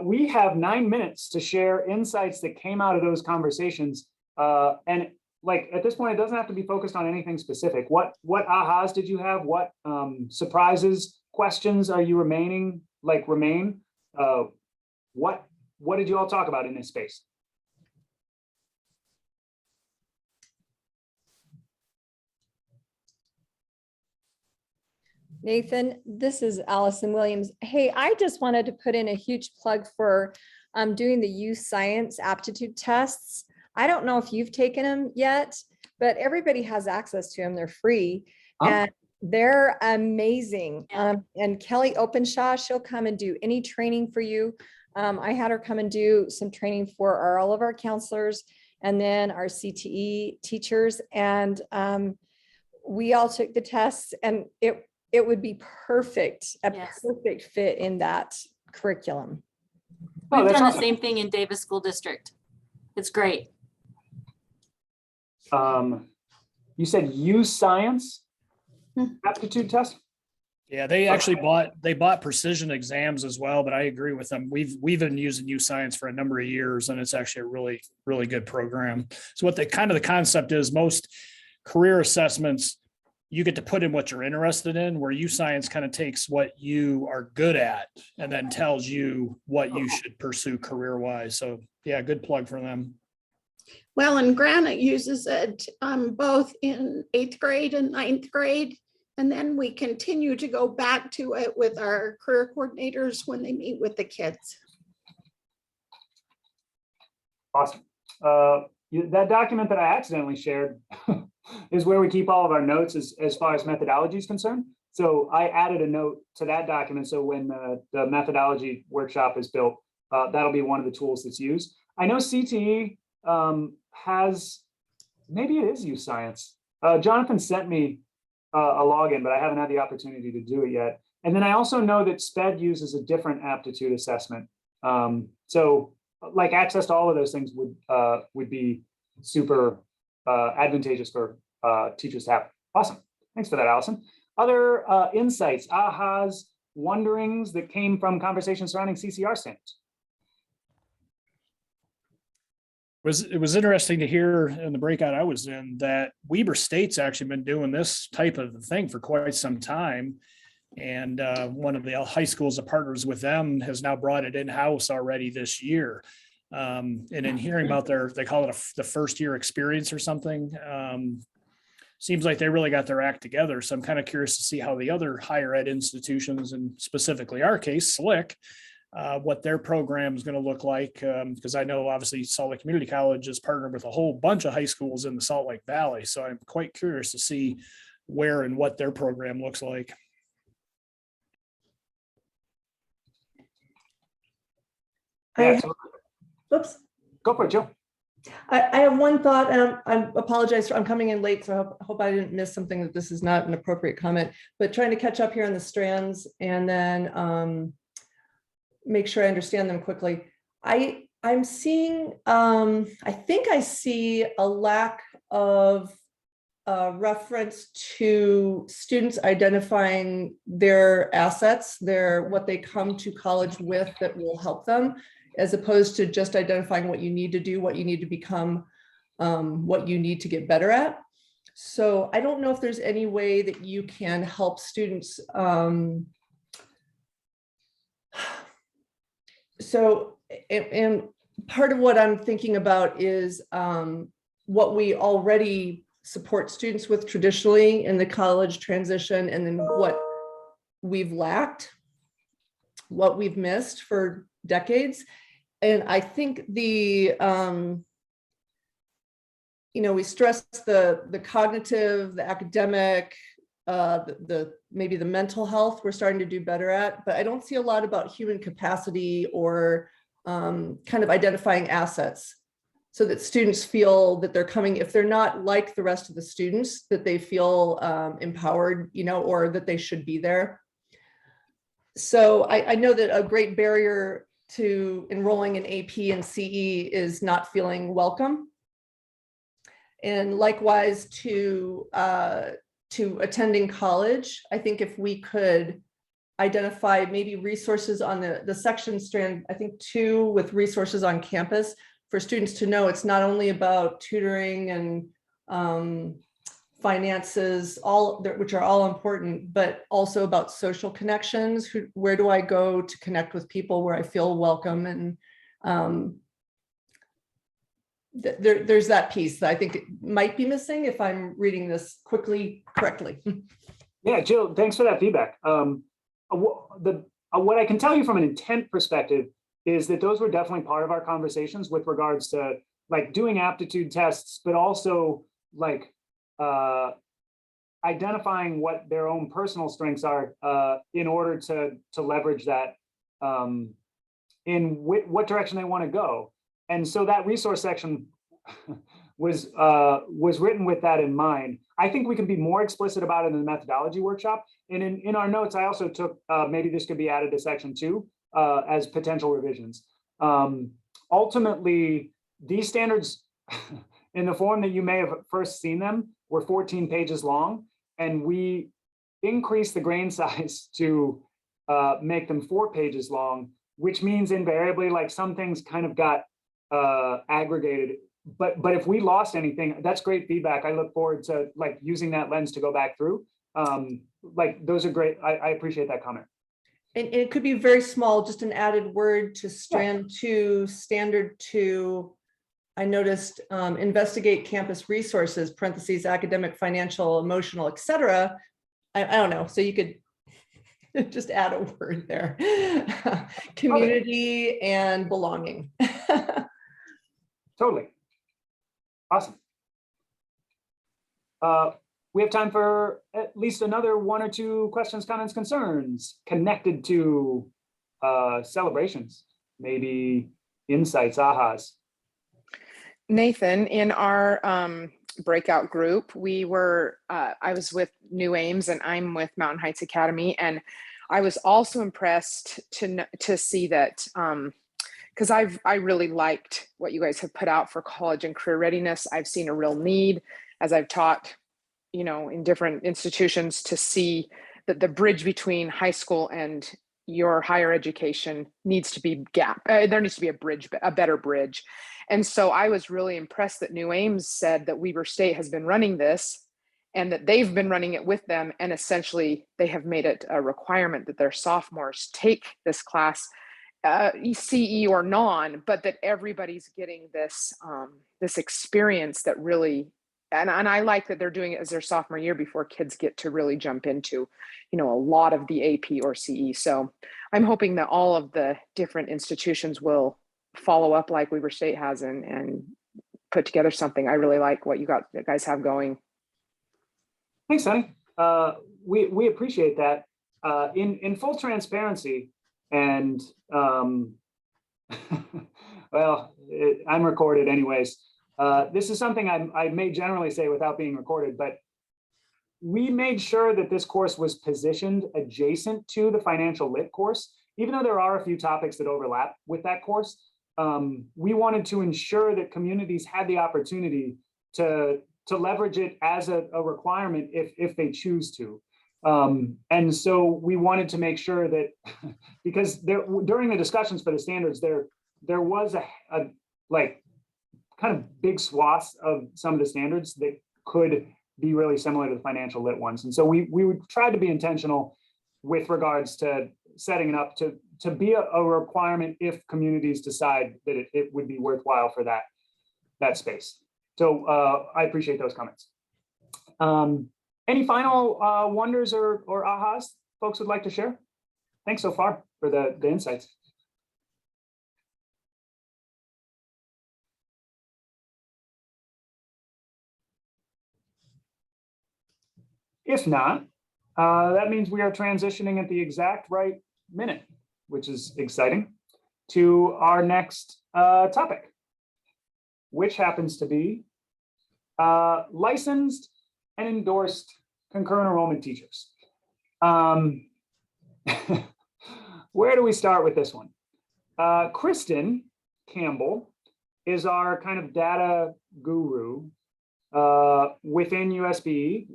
we have 9 minutes to share insights that came out of those conversations. And like at this point, it doesn't have to be focused on anything specific. What ahas did you have? What surprises, questions are you remain? What did you all talk about in this space? Nathan, this is Allison Williams. Hey, I just wanted to put in a huge plug for doing the youth science aptitude tests. I don't know if you've taken them yet, but everybody has access to them. They're free and they're amazing. And Kelly Openshaw, she'll come and do any training for you. I had her come and do some training for all of our counselors and then our CTE teachers. And we all took the tests and it would be perfect, a perfect fit in that curriculum. We've done the same thing in Davis School District. It's great. You said use science aptitude test? Yeah, they actually bought precision exams as well, but I agree with them. We've been using U Science for a number of years, and it's actually a really, really good program. So what the concept is, most career assessments, you get to put in what you're interested in, where U Science kind of takes what you are good at and then tells you what you should pursue career-wise. So yeah, good plug for them. Well, and Granite uses it both in 8th grade and 9th grade. And then we continue to go back to it with our career coordinators when they meet with the kids. Awesome. That document that I accidentally shared is where we keep all of our notes as far as methodology is concerned. So I added a note to that document. So when the methodology workshop is built, that'll be one of the tools that's used. I know CTE has, maybe it is use science. Jonathan sent me a login, but I haven't had the opportunity to do it yet. And then I also know that SPED uses a different aptitude assessment. So like access to all of those things would be super advantageous for teachers to have. Awesome. Thanks for that, Allison. Other insights, ahas, wonderings that came from conversations surrounding CCR standards? It was interesting to hear in the breakout I was in that Weber State's actually been doing this type of thing for quite some time. And one of the high schools that partners with them has now brought it in-house already this year. And in hearing about they call it the first year experience or something. Seems like they really got their act together. So I'm kind of curious to see how the other higher ed institutions, and specifically our case, SLIC, what their program is going to look like. Because I know obviously Salt Lake Community College is partnered with a whole bunch of high schools in the Salt Lake Valley. So I'm quite curious to see where and what their program looks like. Oops. Go for it, Joe. I have one thought, and I apologize. I'm coming in late, so I hope I didn't miss something, that this is not an appropriate comment, but trying to catch up here on the strands and then make sure I understand them quickly. I'm seeing, I think I see a lack of reference to students identifying their assets, what they come to college with that will help them, as opposed to just identifying what you need to do, what you need to become, what you need to get better at. So I don't know if there's any way that you can help students. So, and part of what I'm thinking about is what we already support students with traditionally in the college transition, and then what we've lacked, what we've missed for decades. And I think we stress the cognitive, the academic, maybe the mental health we're starting to do better at, but I don't see a lot about human capacity or kind of identifying assets, so that students feel that they're coming, if they're not like the rest of the students, that they feel empowered, or that they should be there. So I know that a great barrier to enrolling in AP and CE is not feeling welcome. And likewise to attending college. I think if we could identify maybe resources on the section strand, I think 2 with resources on campus for students to know it's not only about tutoring and finances, which are all important, but also about social connections. Where do I go to connect with people where I feel welcome? And there's that piece that I think might be missing if I'm reading this correctly. Yeah, Jill, thanks for that feedback. What I can tell you from an intent perspective is that those were definitely part of our conversations with regards to like doing aptitude tests, but also like identifying what their own personal strengths are in order to leverage that in what direction they want to go. And so that resource section was written with that in mind. I think we can be more explicit about it in the methodology workshop. And in our notes, I also took, maybe this could be added to section 2 as potential revisions. Ultimately, these standards in the form that you may have first seen them were 14 pages long, and we increased the grain size to make them 4 pages long, which means invariably like some things kind of got aggregated. But if we lost anything, that's great feedback. I look forward to like using that lens to go back through. Like those are great. I appreciate that comment. And it could be very small, just an added word to strand 2, standard 2. I noticed investigate campus resources, parentheses, academic, financial, emotional, etc. I don't know. So you could just add a word there. Community and belonging. Totally. Awesome. We have time for at least another 1 or 2 questions, comments, concerns connected to celebrations, maybe insights, ahas. Nathan, in our breakout group, we were, I was with New Ames and I'm with Mountain Heights Academy. And I was also impressed to see that, because I really liked what you guys have put out for college and career readiness. I've seen a real need as I've taught, you know, in different institutions to see that the bridge between high school and your higher education needs to be there needs to be a bridge, a better bridge. And so I was really impressed that New Ames said that Weber State has been running this and that they've been running it with them. And essentially they have made it a requirement that their sophomores take this class, CE or non, but that everybody's getting this, this experience that really, and I like that they're doing it as their sophomore year before kids get to really jump into, you know, a lot of the AP or CE. So I'm hoping that all of the different institutions will follow up like Weber State has and put together something. I really like what you guys have going. Thanks, Sonny. We appreciate that. In full transparency, and well, I'm recorded anyways. This is something I may generally say without being recorded, but we made sure that this course was positioned adjacent to the financial lit course, even though there are a few topics that overlap with that course. We wanted to ensure that communities had the opportunity to leverage it as a requirement if they choose to. And so we wanted to make sure that, because during the discussions for the standards, there was a like kind of big swaths of some of the standards that could be really similar to the financial lit ones. And so we would try to be intentional with regards to setting it up to be a requirement if communities decide that it would be worthwhile for that space. So I appreciate those comments. Any final wonders or ahas folks would like to share? Thanks so far for the insights. If not, that means we are transitioning at the exact right minute, which is exciting, to our next topic, which happens to be licensed and endorsed concurrent enrollment teachers. Where do we start with this one? Kristen Campbell is our kind of data guru within USB.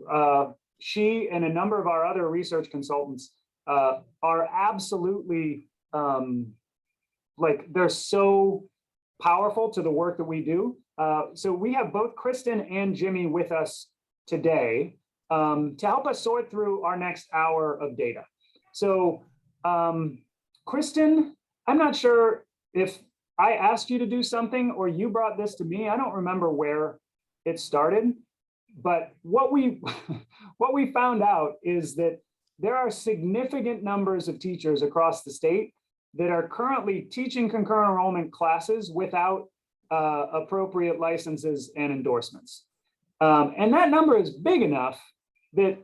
She and a number of our other research consultants are absolutely like they're so powerful to the work that we do. So we have both Kristen and Jimmy with us today to help us sort through our next hour of data. So Kristen, I'm not sure if I asked you to do something or you brought this to me. I don't remember where it started, But what we what we found out is that there are significant numbers of teachers across the state that are currently teaching concurrent enrollment classes without appropriate licenses and endorsements. And that number is big enough that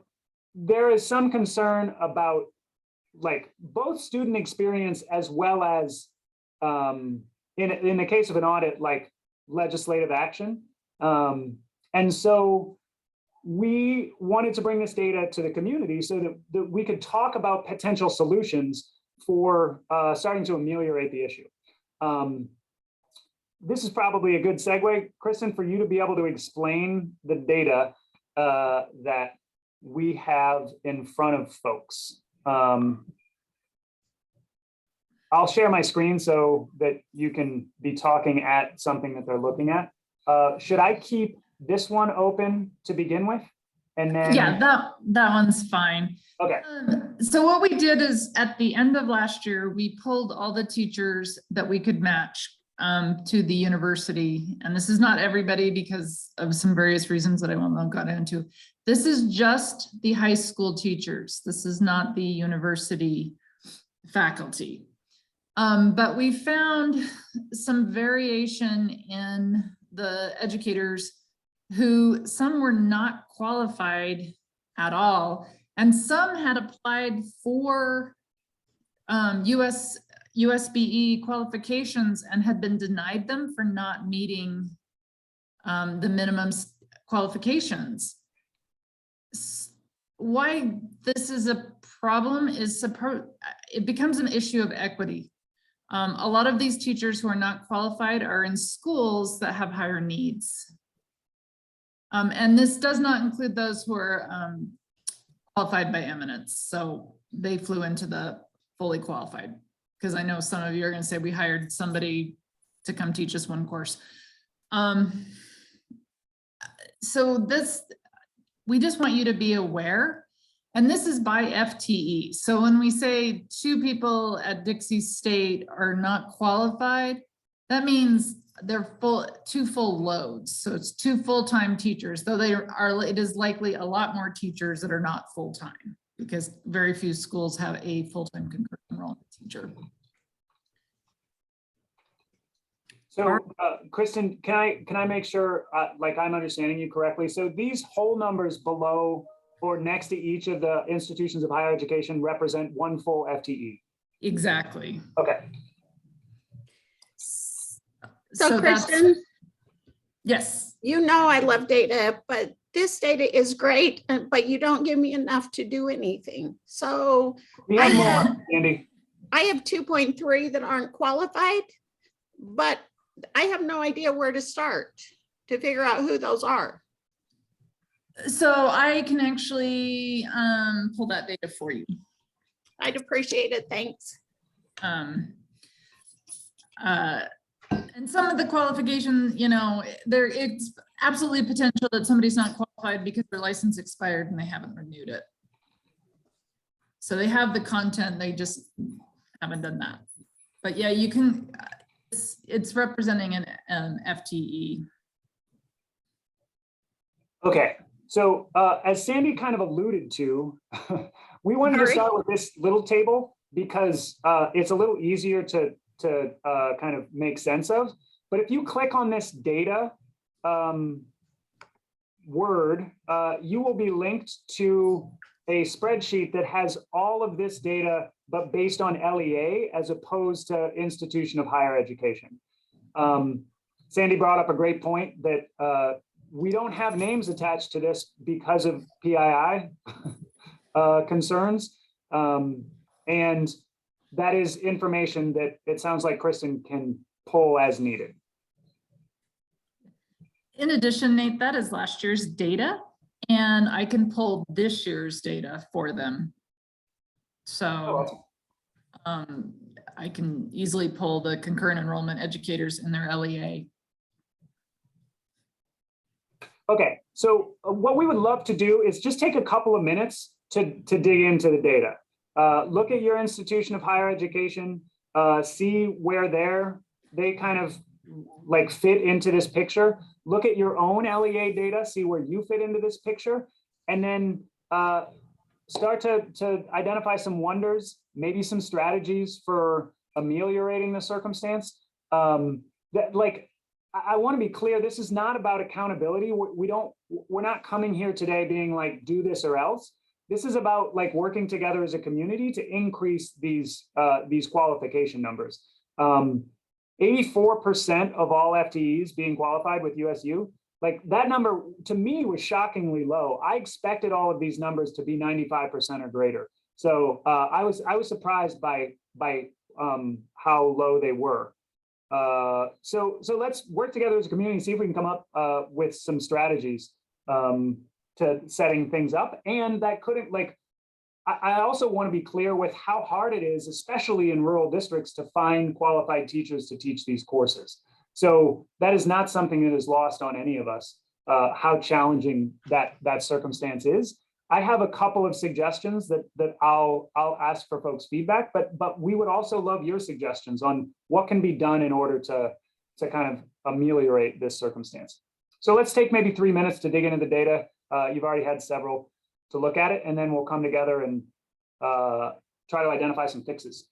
there is some concern about like both student experience as well as in the case of an audit, like legislative action. And so we wanted to bring this data to the community so that we could talk about potential solutions for starting to ameliorate the issue. This is probably a good segue, Kristen, for you to be able to explain the data that we have in front of folks. I'll share my screen so that you can be talking at something that they're looking at. Should I keep this one open to begin with? And then yeah, that one's fine. Okay. So what we did is at the end of last year, we pulled all the teachers that we could match to the university. And this is not everybody because of some various reasons that I won't go into. This is just the high school teachers. This is not the university faculty. But we found some variation in the educators who some were not qualified at all, and some had applied for USBE qualifications and had been denied them for not meeting the minimum qualifications. Why this is a problem is it becomes an issue of equity. A lot of these teachers who are not qualified are in schools that have higher needs. And this does not include those who are qualified by eminence. So they flew into the fully qualified, because I know some of you are going to say we hired somebody to come teach us one course. So this, we just want you to be aware, and this is by FTE. So when we say 2 people at Dixie State are not qualified, that means they're 2 full loads. So it's 2 full-time teachers, though it is likely a lot more teachers that are not full-time because very few schools have a full-time concurrent enrollment teacher. So Kristen, can I make sure like I'm understanding you correctly? So these whole numbers below or next to each of the institutions of higher education represent 1 full FTE. Exactly. Okay. So Kristen, yes, you know I love data, but this data is great, but you don't give me enough to do anything. So I have 2.3 that aren't qualified, but I have no idea where to start to figure out who those are. So I can actually pull that data for you. I'd appreciate it. Thanks. And some of the qualification, you know, it's absolutely potential that somebody's not qualified because their license expired and they haven't renewed it. So they have the content, they just haven't done that. But yeah, you can, it's representing an FTE. Okay, so as Sandy kind of alluded to, we wanted to start with this little table because it's a little easier to kind of make sense of. But if you click on this data word, you will be linked to a spreadsheet that has all of this data, but based on LEA as opposed to institution of higher education. Sandy brought up a great point that we don't have names attached to this because of PII concerns. And that is information that it sounds like Kristen can pull as needed. In addition, Nate, that is last year's data, and I can pull this year's data for them. So I can easily pull the concurrent enrollment educators in their LEA. Okay, so what we would love to do is just take a couple of minutes to dig into the data. Look at your institution of higher education, see where they kind of like fit into this picture. Look at your own LEA data, see where you fit into this picture, and then start to identify some wonders, maybe some strategies for ameliorating the circumstance. I want to be clear, this is not about accountability. We're not coming here today being like, do this or else. This is about like working together as a community to increase these qualification numbers. 84% of all FTEs being qualified with USU, like that number to me was shockingly low. I expected all of these numbers to be 95% or greater. So I was surprised by how low they were. So let's work together as a community and see if we can come up with some strategies to setting things up. And that couldn't, like, I also want to be clear with how hard it is, especially in rural districts, to find qualified teachers to teach these courses. So that is not something that is lost on any of us, how challenging that circumstance is. I have a couple of suggestions that I'll ask for folks' feedback, but we would also love your suggestions on what can be done in order to kind of ameliorate this circumstance. So let's take maybe 3 minutes to dig into the data. You've already had several to look at it, and then we'll come together and try to identify some fixes.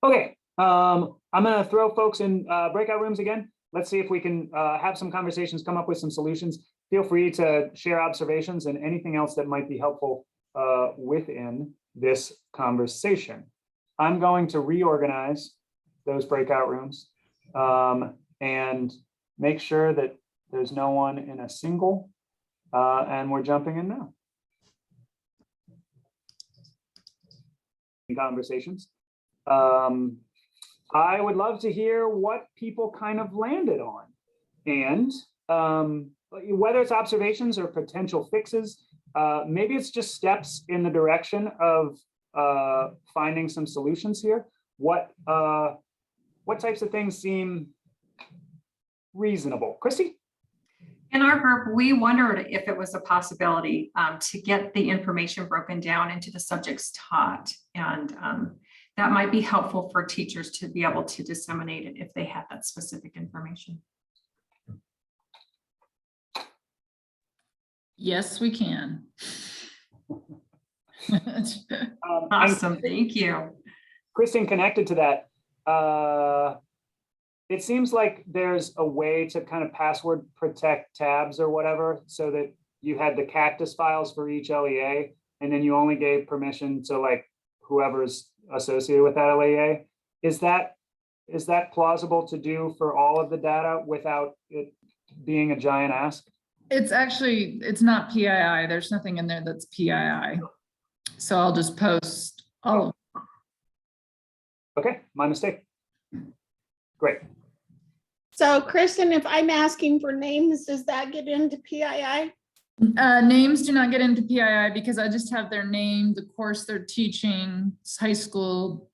Okay, I'm gonna throw folks in breakout rooms again. Let's see if we can have some conversations, come up with some solutions. Feel free to share observations and anything else that might be helpful within this conversation. I'm going to reorganize those breakout rooms and make sure that there's no one in a single, and we're jumping in now. Conversations. I would love to hear what people kind of landed on, and whether it's observations or potential fixes, maybe it's just steps in the direction of finding some solutions here. What types of things seem reasonable? Christy? In our group, we wondered if it was a possibility to get the information broken down into the subjects taught, and that might be helpful for teachers to be able to disseminate it if they have that specific information. Yes, we can. Awesome, thank you. Kristen, connected to that, it seems like there's a way to kind of password protect tabs or whatever, so that you had the cactus files for each LEA, and then you only gave permission to like whoever's associated with that LEA. Is that Is that plausible to do for all of the data without it being a giant ask? It's actually, it's not PII. There's nothing in there that's PII. So I'll just post all of. Okay, my mistake. Great. So Kristen, if I'm asking for names, does that get into PII? Names do not get into PII because I just have their name, the course they're teaching, high school,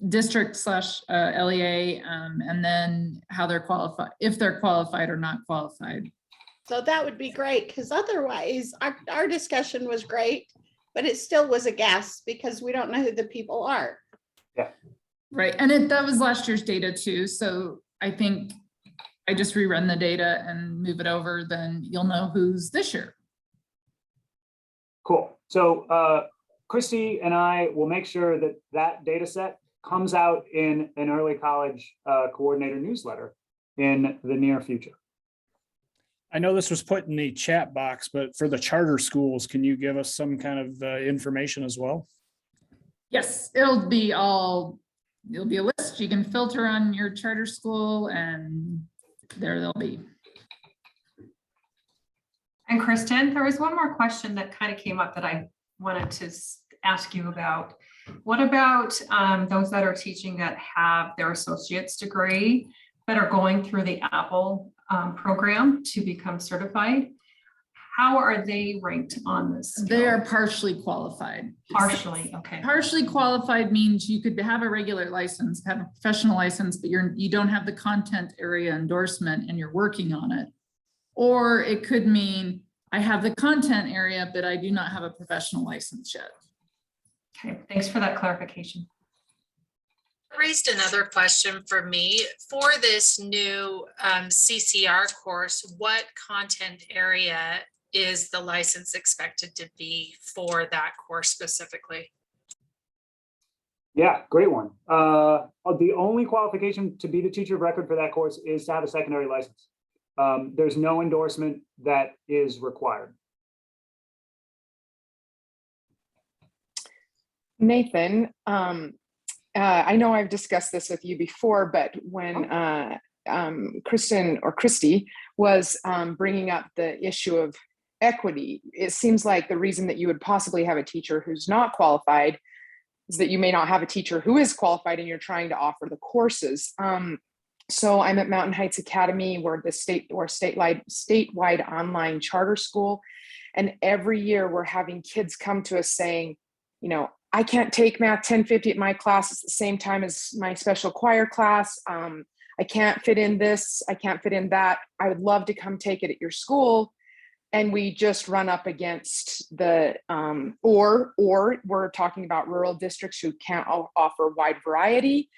district / LEA, and then how they're qualified, if they're qualified or not qualified. So that would be great, because otherwise our discussion was great, but it still was a guess because we don't know who the people are. Yeah. Right, and that was last year's data too, so I think I just rerun the data and move it over, then you'll know who's this year. Cool. So Christy and I will make sure that that data set comes out in an early college coordinator newsletter in the near future. I know this was put in the chat box, but for the charter schools, can you give us some kind of information as well? Yes, it'll be a list. You can filter on your charter school and there they'll be. And Kristen, there was one more question that kind of came up that I wanted to ask you about. What about those that are teaching that have their associate's degree but are going through the Apple program to become certified? How are they ranked on this scale? They are partially qualified. Partially, okay. Partially qualified means you could have a regular license, have a professional license, but you don't have the content area endorsement and you're working on it. Or it could mean I have the content area, but I do not have a professional license yet. Okay, thanks for that clarification. Raised another question for me. For this new CCR course, what content area is the license expected to be for that course specifically? Yeah, great one. The only qualification to be the teacher of record for that course is to have a secondary license. There's no endorsement that is required. Nathan, I know I've discussed this with you before, but when Kristen or Christy was bringing up the issue of equity, it seems like the reason that you would possibly have a teacher who's not qualified is that you may not have a teacher who is qualified and you're trying to offer the courses. So I'm at Mountain Heights Academy, we're the statewide online charter school. And every year we're having kids come to us saying, you know, I can't take math 1050 at my class. It's the same time as my special choir class. I can't fit in this. I can't fit in that. I would love to come take it at your school. And we just run up against the, or we're talking about rural districts who can't offer wide variety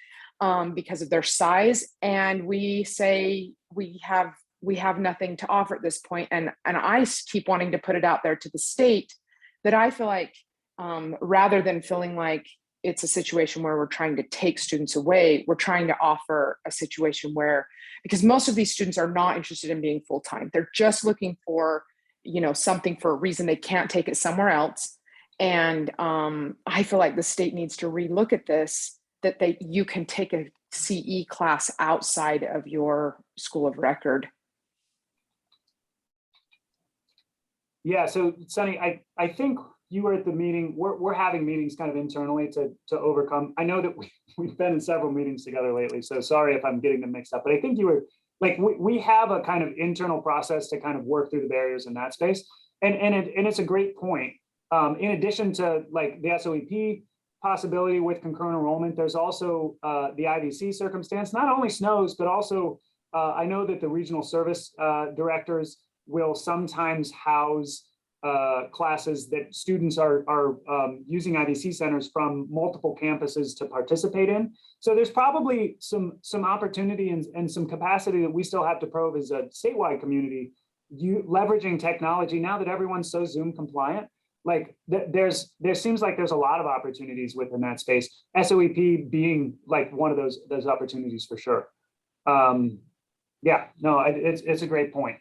because of their size. And we say we have nothing to offer at this point. And I keep wanting to put it out there to the state that I feel like, rather than feeling like it's a situation where we're trying to take students away, we're trying to offer a situation where, because most of these students are not interested in being full-time. They're just looking for, you know, something for a reason they can't take it somewhere else. And I feel like the state needs to relook at this, that you can take a CE class outside of your school of record. Yeah, so Sunny, I think you were at the meeting. We're having meetings kind of internally to overcome. I know that we've been in several meetings together lately, so sorry if I'm getting them mixed up, but I think you were like, we have a kind of internal process to kind of work through the barriers in that space. And it's a great point. In addition to like the SOEP possibility with concurrent enrollment, there's also the IVC circumstance, not only SNOs, but also I know that the regional service directors will sometimes house classes that students are using IVC centers from multiple campuses to participate in. So there's probably some opportunity and some capacity that we still have to probe as a statewide community, leveraging technology now that everyone's so Zoom compliant. Like there seems like there's a lot of opportunities within that space. SOEP being like one of those opportunities for sure. Yeah, no, it's a great point.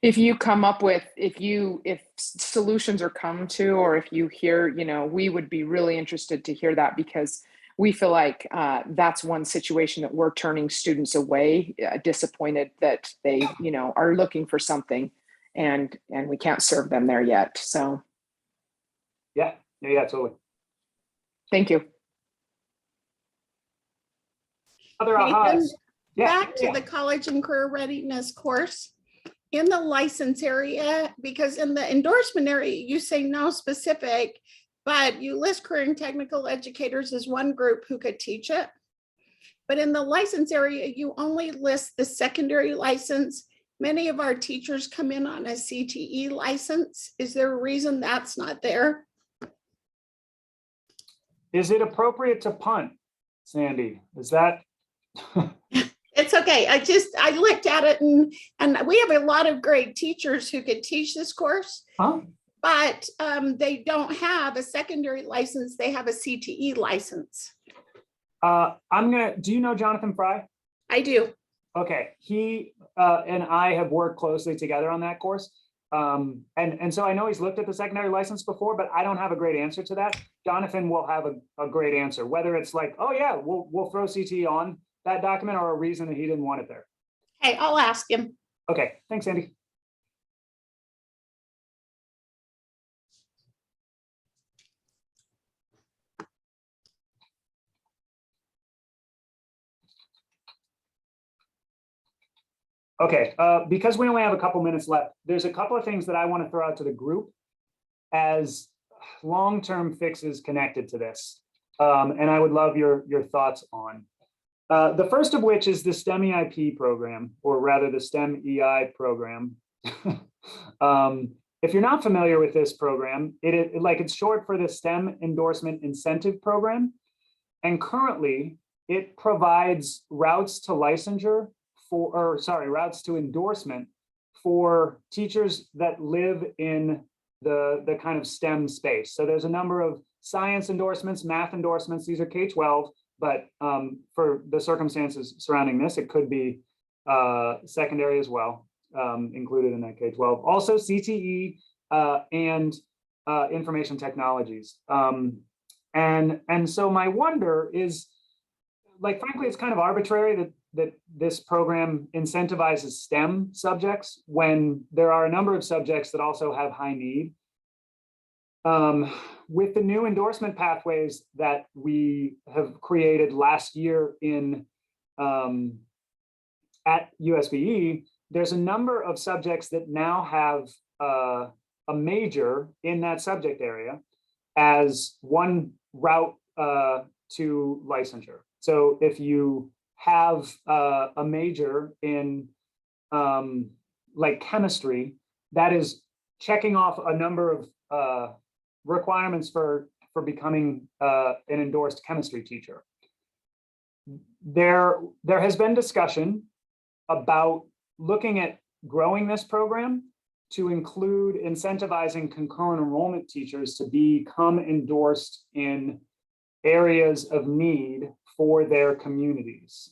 If you come up with, if solutions are come to, or if you hear, you know, we would be really interested to hear that, because we feel like that's one situation that we're turning students away, disappointed that they, you know, are looking for something and we can't serve them there yet. So. Yeah, totally. Thank you. Other Nathan, ahas? Yeah. Back to the college and career readiness course. In the license area, because in the endorsement area, you say no specific, but you list career and technical educators as one group who could teach it. But in the license area, you only list the secondary license. Many of our teachers come in on a CTE license. Is there a reason that's not there? Is it appropriate to punt, Sandy? Is that? It's okay. I looked at it and we have a lot of great teachers who could teach this course, but they don't have a secondary license. They have a CTE license. Do you know Jonathan Fry? I do. Okay. He and I have worked closely together on that course. And so I know he's looked at the secondary license before, but I don't have a great answer to that. Jonathan will have a great answer, whether it's like, oh yeah, we'll throw CTE on that document, or a reason that he didn't want it there. Hey, I'll ask him. Okay, thanks, Andy. Okay, because we only have a couple minutes left, there's a couple of things that I want to throw out to the group as long-term fixes connected to this. And I would love your thoughts on. The first of which is the STEM EIP program, or rather the STEM EI program. If you're not familiar with this program, it's short for the STEM Endorsement Incentive Program. And currently it provides routes to licensure routes to endorsement for teachers that live in the kind of STEM space. So there's a number of science endorsements, math endorsements, these are K-12, but for the circumstances surrounding this, it could be secondary as well, included in that K-12. Also CTE and information technologies. And so my wonder is, like, frankly, it's kind of arbitrary that this program incentivizes STEM subjects when there are a number of subjects that also have high need. With the new endorsement pathways that we have created last year at USBE, there's a number of subjects that now have a major in that subject area as one route to licensure. So if you have a major in like chemistry, that is checking off a number of requirements for becoming an endorsed chemistry teacher. There has been discussion about looking at growing this program to include incentivizing concurrent enrollment teachers to become endorsed in areas of need for their communities.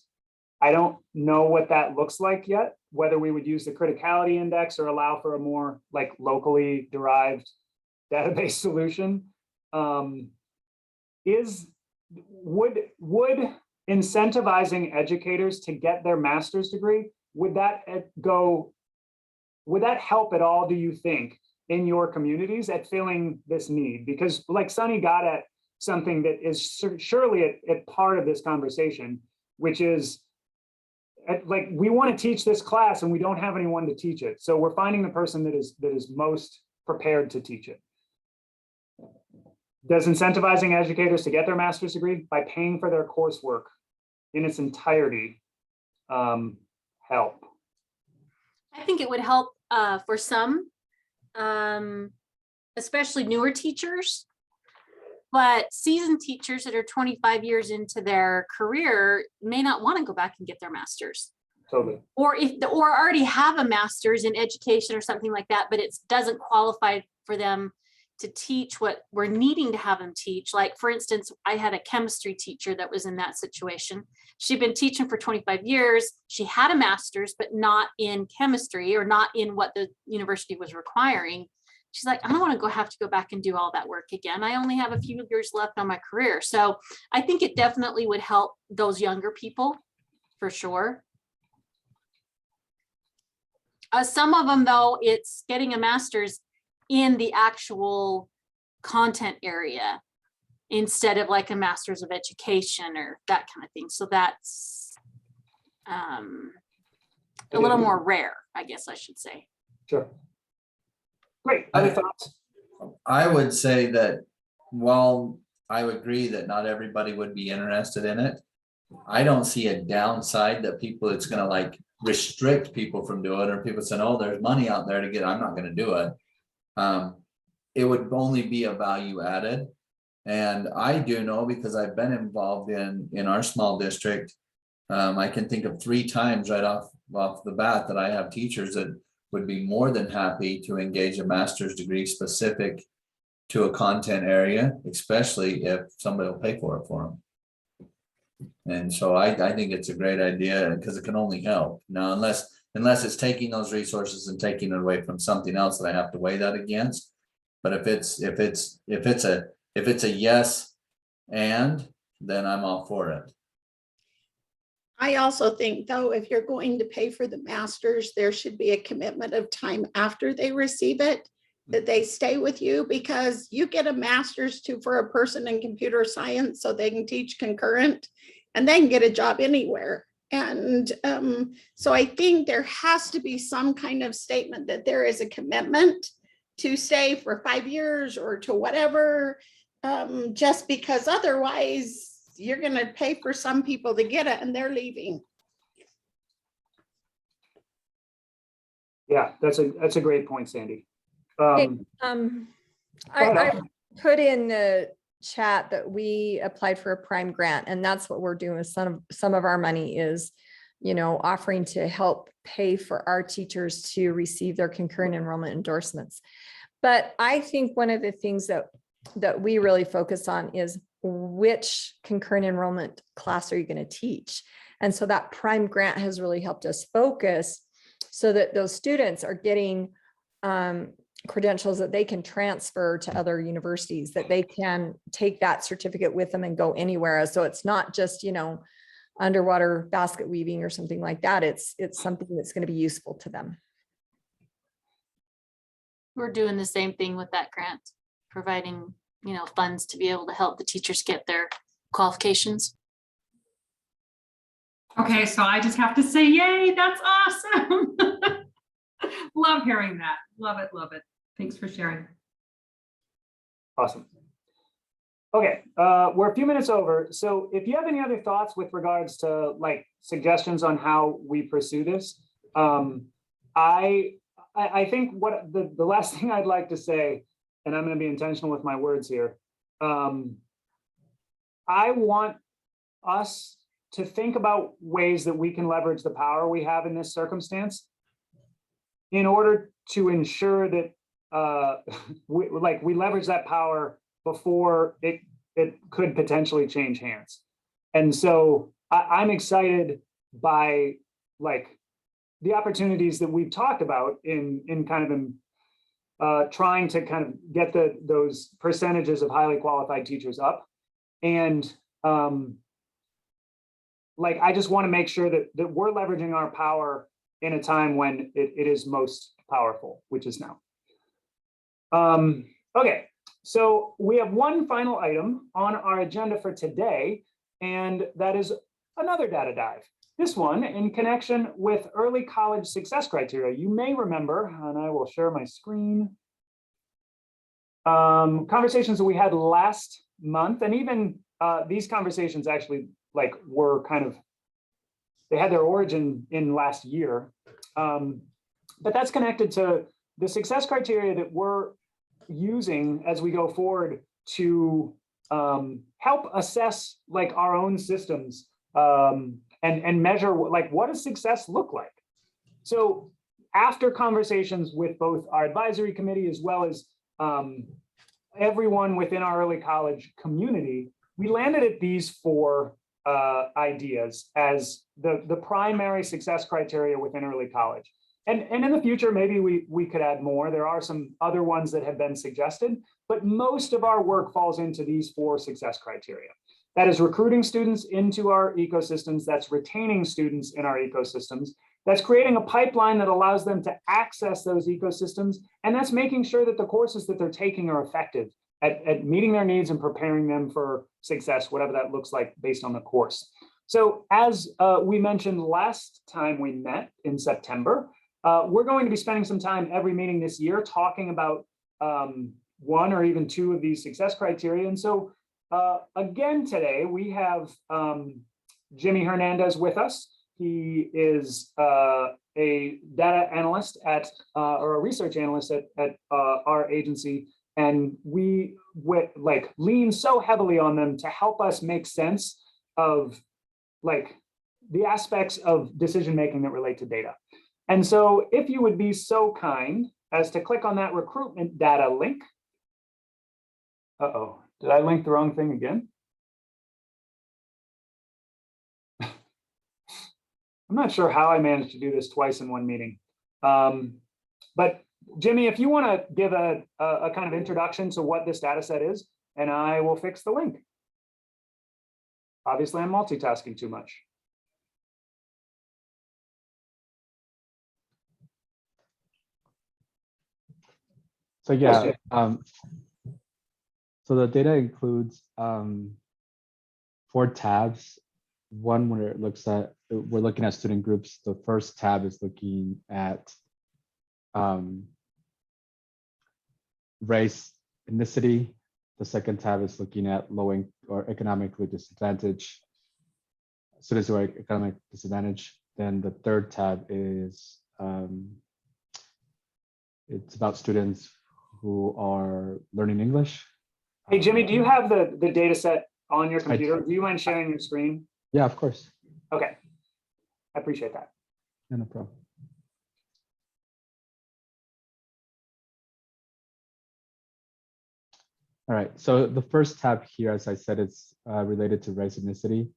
I don't know what that looks like yet, whether we would use the criticality index or allow for a more like locally derived database solution. Would incentivizing educators to get their master's degree, would that help at all, do you think, in your communities at filling this need? Because like Sunny got at something that is surely a part of this conversation, which is like, we want to teach this class and we don't have anyone to teach it. So we're finding the person that is most prepared to teach it. Does incentivizing educators to get their master's degree by paying for their coursework in its entirety help? I think it would help for some, especially newer teachers, but seasoned teachers that are 25 years into their career may not want to go back and get their master's. Totally. Or already have a master's in education or something like that, but it doesn't qualify for them to teach what we're needing to have them teach. Like, for instance, I had a chemistry teacher that was in that situation. She'd been teaching for 25 years. She had a master's, but not in chemistry or not in what the university was requiring. she's like, I don't want to have to go back and do all that work again. I only have a few years left on my career. So I think it definitely would help those younger people for sure. Some of them, though, it's getting a master's in the actual content area instead of like a master's of education or that kind of thing. So that's a little more rare, I guess I should say. Sure. Great. Other thoughts? I would say that while I would agree that not everybody would be interested in it, I don't see a downside that people, it's gonna like restrict people from doing it, or people saying, oh, there's money out there to get, I'm not gonna do it. It would only be a value added. And I do know, because I've been involved in our small district, I can think of 3 times right off the bat that I have teachers that would be more than happy to engage a master's degree specific to a content area, especially if somebody will pay for it for them. And so I think it's a great idea, because it can only help. Now, unless it's taking those resources and taking it away from something else that I have to weigh that against. But if it's a yes, and then I'm all for it. I also think, though, if you're going to pay for the master's, there should be a commitment of time after they receive it, that they stay with you, because you get a master's for a person in computer science so they can teach concurrent, and they can get a job anywhere. And so I think there has to be some kind of statement that there is a commitment to stay for 5 years or to whatever, just because otherwise you're going to pay for some people to get it and they're leaving. Yeah, that's a great point, Sandy. I put in the chat that we applied for a prime grant, and that's what we're doing with some of our money is, offering to help pay for our teachers to receive their concurrent enrollment endorsements. But I think one of the things that we really focus on is which concurrent enrollment class are you going to teach? And so that prime grant has really helped us focus so that those students are getting credentials that they can transfer to other universities, that they can take that certificate with them and go anywhere. So it's not just, underwater basket weaving or something like that. It's something that's going to be useful to them. We're doing the same thing with that grant, providing, funds to be able to help the teachers get their qualifications. Okay, so I just have to say, yay, that's awesome. Love hearing that. Love it, love it. Thanks for sharing. Awesome. Okay, we're a few minutes over. So if you have any other thoughts with regards to like suggestions on how we pursue this, I think what the last thing I'd like to say, and I'm going to be intentional with my words here. I want us to think about ways that we can leverage the power we have in this circumstance in order to ensure that we leverage that power before it could potentially change hands. And so I'm excited by the opportunities that we've talked about in trying to kind of get those percentages of highly qualified teachers up. And I just want to make sure that we're leveraging our power in a time when it is most powerful, which is now. Okay, so we have one final item on our agenda for today, and that is another data dive. This one in connection with early college success criteria. You may remember, and I will share my screen, conversations that we had last month, and even these conversations actually were they had their origin in last year. But that's connected to the success criteria that we're using as we go forward to help assess our own systems and measure what does success look like. So after conversations with both our advisory committee as well as everyone within our early college community, we landed at these 4 ideas as the primary success criteria within early college. and in the future, maybe we could add more. There are some other ones that have been suggested, but most of our work falls into these 4 success criteria. That is recruiting students into our ecosystems, that's retaining students in our ecosystems, that's creating a pipeline that allows them to access those ecosystems, and that's making sure that the courses that they're taking are effective at meeting their needs and preparing them for success, whatever that looks like based on the course. So as we mentioned last time we met in September, we're going to be spending some time every meeting this year talking about 1 or even 2 of these success criteria. And so again, today we have Jimmy Hernandez with us. He is a data analyst at, or a research analyst at our agency. And we like lean so heavily on them to help us make sense of like the aspects of decision-making that relate to data. And so if you would be so kind as to click on that recruitment data link. Uh-oh, did I link the wrong thing again? I'm not sure how I managed to do this twice in one meeting. But Jimmy, if you want to give a kind of introduction to what this data set is, and I will fix the link. Obviously, I'm multitasking too much. So yeah, so the data includes 4 tabs. One where it looks at, we're looking at student groups. The first tab is looking at race, ethnicity. The second tab is looking at low or economically disadvantaged students who are economically disadvantaged. Then the third tab is it's about students who are learning English. Hey, Jimmy, do you have the data set on your computer? Do you mind sharing your screen? Yeah, of course. Okay, I appreciate that. No problem. All right, so the first tab here, as I said, is related to race ethnicity.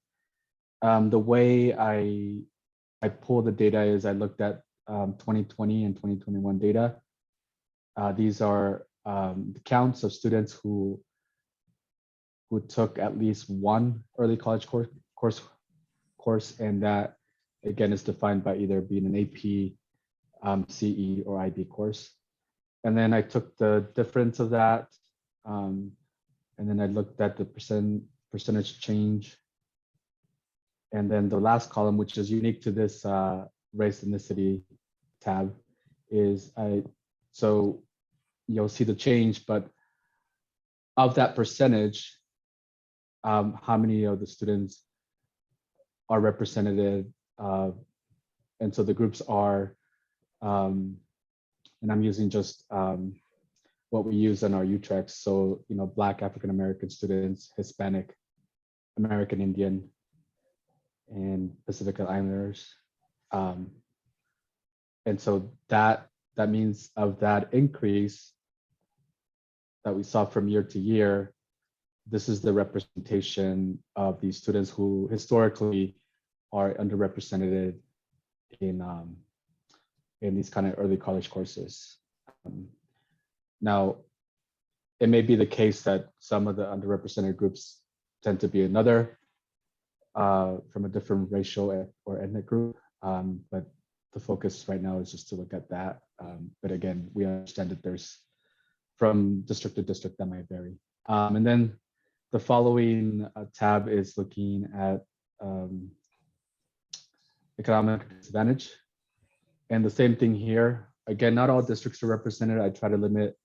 The way I pull the data is I looked at 2020 and 2021 data. These are the counts of students who took at least one early college course, and that again is defined by either being an AP, CE, or IB course. And then I took the difference of that, and then I looked at the percentage change. And then the last column, which is unique to this race ethnicity tab, is so you'll see the change, but of that percentage, how many of the students are representative, and so the groups are, and I'm using just what we use in our UTREX. So, you know, Black African American students, Hispanic, American Indian, and Pacific Islanders. And so that means of that increase that we saw from year to year, this is the representation of these students who historically are underrepresented in these kind of early college courses. Now, it may be the case that some of the underrepresented groups tend to be another from a different racial or ethnic group, but the focus right now is just to look at that. But again, we understand that there's from district to district that might vary. And then the following tab is looking at economic disadvantage. And the same thing here. Again, not all districts are represented. I try to limit,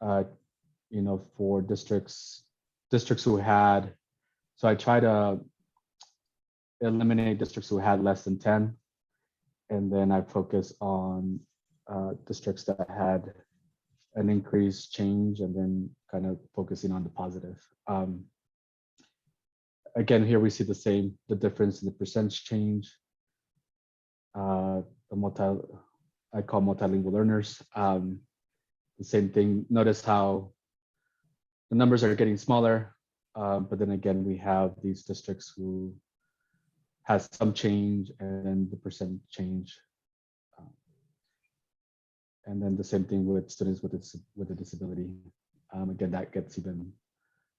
you know, for districts who had, so I try to eliminate districts who had less than 10. And then I focus on districts that had an increased change, and then kind of focusing on the positive. Again, here we see the difference in the percentage change. I call multilingual learners. The same thing, notice how the numbers are getting smaller, but then again, we have these districts who has some change and the percent change. And then the same thing with students with a disability. Again, that gets even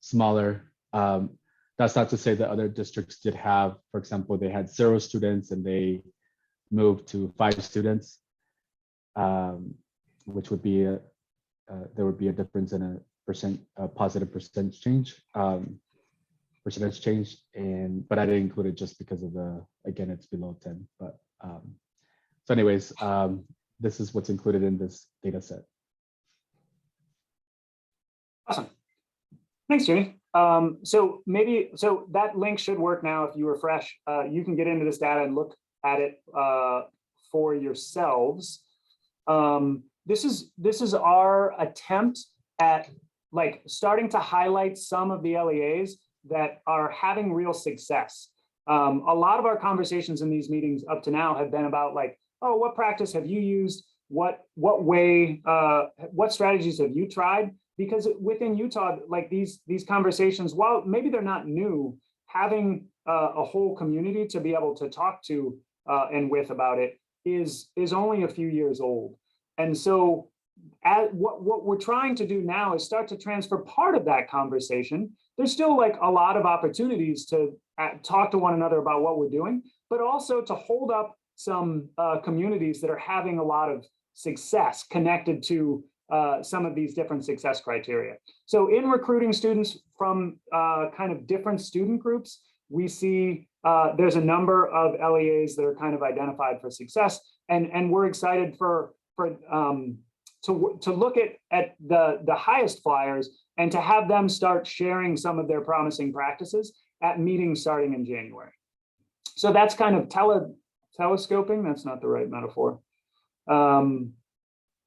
smaller. That's not to say that other districts did have, for example, they had 0 students and they moved to 5 students, which would be there would be a difference in a positive percentage change. But I didn't include it just because of again, it's below 10. But so anyways, this is what's included in this data set. Awesome. Thanks, Jimmy. So that link should work now. If you refresh, you can get into this data and look at it for yourselves. This is our attempt at like starting to highlight some of the LEAs that are having real success. A lot of our conversations in these meetings up to now have been about like, oh, what practice have you used? What strategies have you tried? Because within Utah, like these conversations, while maybe they're not new, having a whole community to be able to talk to and with about it is only a few years old. And so what we're trying to do now is start to transfer part of that conversation. There's still like a lot of opportunities to talk to one another about what we're doing, but also to hold up some communities that are having a lot of success connected to some of these different success criteria. So in recruiting students from kind of different student groups, we see there's a number of LEAs that are kind of identified for success, and we're excited to look at the highest flyers and to have them start sharing some of their promising practices at meetings starting in January. So that's kind of telescoping. That's not the right metaphor.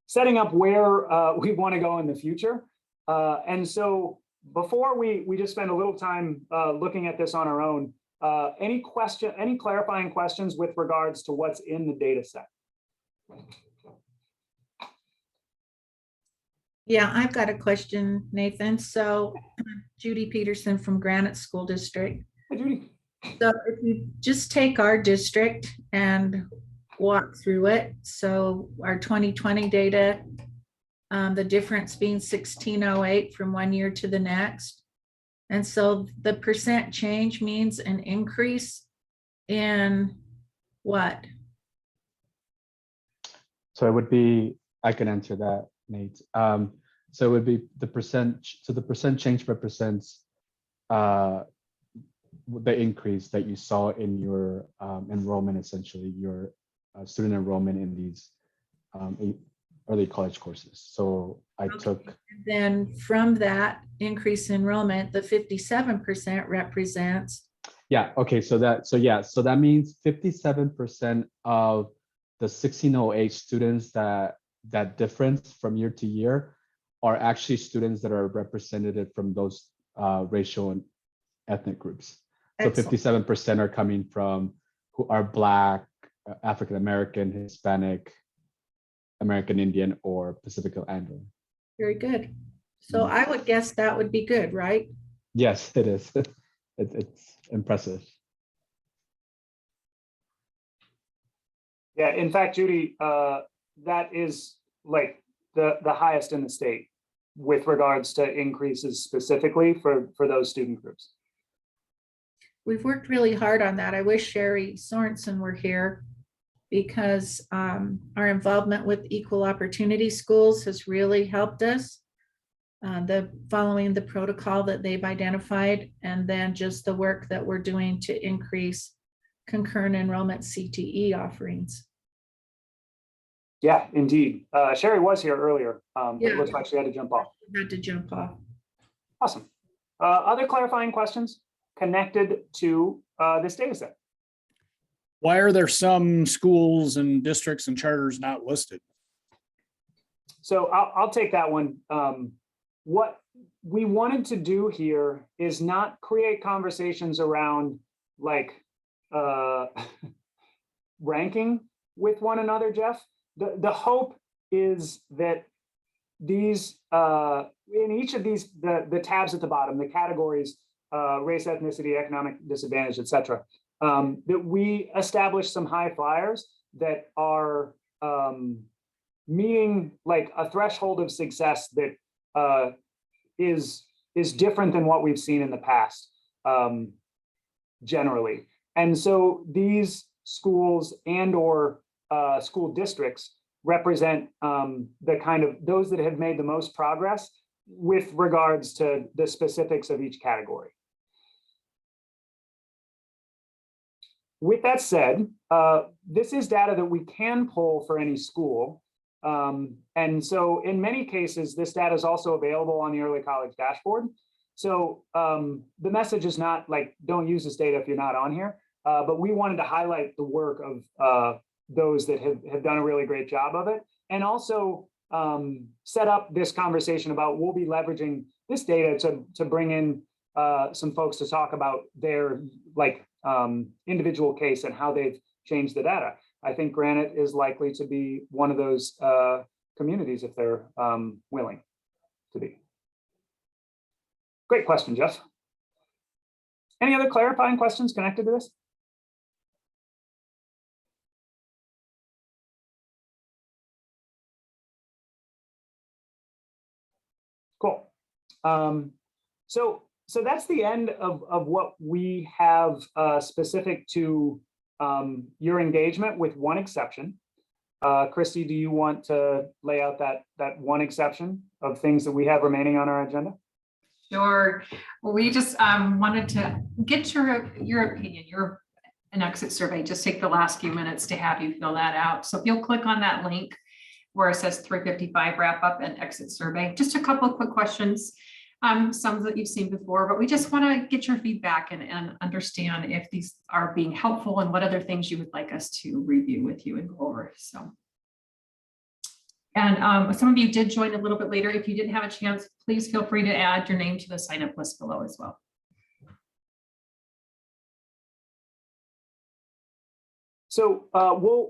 Setting up where we want to go in the future. And so before we just spend a little time looking at this on our own, any clarifying questions with regards to what's in the data set? Yeah, I've got a question, Nathan. So Judy Peterson from Granite School District. Hi, Judy. So if you just take our district and walk through it. So our 2020 data, the difference being 1608 from one year to the next. And so the percent change means an increase in what? So it would be, I can answer that, Nate. So it would be the percent, so the percent change represents the increase that you saw in your enrollment, essentially your student enrollment in these early college courses. So I took. Then from that increase in enrollment, the 57% represents. Yeah, okay, so that means 57% of the 1608 students that difference from year to year are actually students that are represented from those racial and ethnic groups. So 57% are coming from who are Black, African American, Hispanic, American Indian, or Pacific Islander. Very good. So I would guess that would be good, right? Yes, it is. It's impressive. Yeah, in fact, Judy, that is like the highest in the state with regards to increases specifically for those student groups. We've worked really hard on that. I wish Sherry Sorensen were here because our involvement with equal opportunity schools has really helped us. Following the protocol that they've identified, and then just the work that we're doing to increase concurrent enrollment CTE offerings. Yeah, indeed. Sherry was here earlier. It looks like she had to jump off. Had to jump off. Awesome. Other clarifying questions connected to this data set? Why are there some schools and districts and charters not listed? So I'll take that one. What we wanted to do here is not create conversations around like ranking with one another, Jeff. The hope is that these in each of these the tabs at the bottom, the categories, race, ethnicity, economic disadvantage, etc., that we establish some high flyers that are meeting like a threshold of success that is different than what we've seen in the past, generally. And so these schools and or school districts represent the kind of those that have made the most progress with regards to the specifics of each category. With that said, this is data that we can pull for any school. And so in many cases, this data is also available on the Early College dashboard. So the message is not like, don't use this data if you're not on here, but we wanted to highlight the work of those that have done a really great job of it. And also set up this conversation about, we'll be leveraging this data to bring in some folks to talk about their individual case and how they've changed the data. I think Granite is likely to be one of those communities if they're willing to be. Great question, Jeff. Any other clarifying questions connected to this? Cool. So that's the end of what we have specific to your engagement, with one exception. Christy, do you want to lay out that one exception of things that we have remaining on our agenda? Sure. Well, we just wanted to get your opinion. You're an exit survey. Just take the last few minutes to have you fill that out. So if you'll click on that link where it says 355 wrap up and exit survey, just a couple of quick questions. Some that you've seen before, but we just want to get your feedback and understand if these are being helpful and what other things you would like us to review with you and go over. So, and some of you did join a little bit later. If you didn't have a chance, please feel free to add your name to the sign up list below as well. So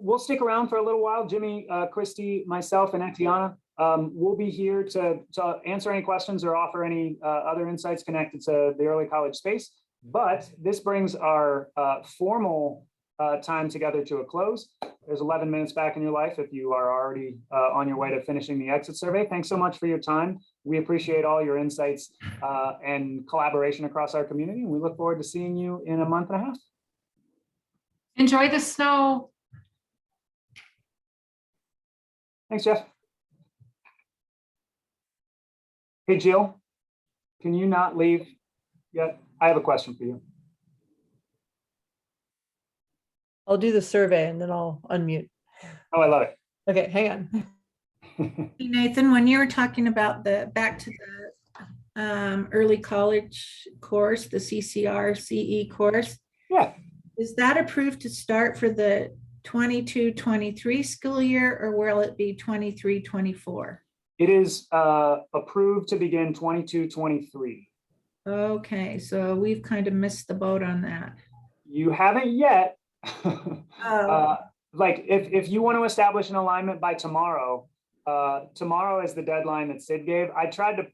we'll stick around for a little while. Jimmy, Christy, myself, and Etiana. We'll be here to answer any questions or offer any other insights connected to the early college space. But this brings our formal time together to a close. There's 11 minutes back in your life if you are already on your way to finishing the exit survey. Thanks so much for your time. We appreciate all your insights and collaboration across our community. We look forward to seeing you in a month and a half. Enjoy the snow. Thanks, Jeff. Hey, Jill, can you not leave yet? I have a question for you. I'll do the survey and then I'll unmute. Oh, I love it. Okay, hang on. Nathan, when you were talking about back to the early college course, the CCR CE course. Yeah. Is that approved to start for the 22-23 school year, or will it be 23-24? It is approved to begin 22-23. Okay, so we've kind of missed the boat on that. You haven't yet. Oh. Like if you want to establish an alignment by tomorrow, tomorrow is the deadline that Sid gave. I tried to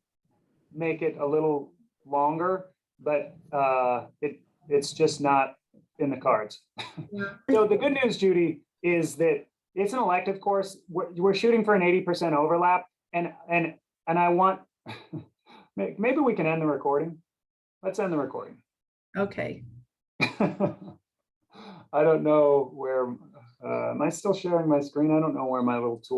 make it a little longer, but it's just not in the cards. So the good news, Judy, is that it's an elective course. We're shooting for an 80% overlap, and I want maybe we can end the recording. Let's end the recording. Okay. I don't know where am I still sharing my screen? I don't know where my little tool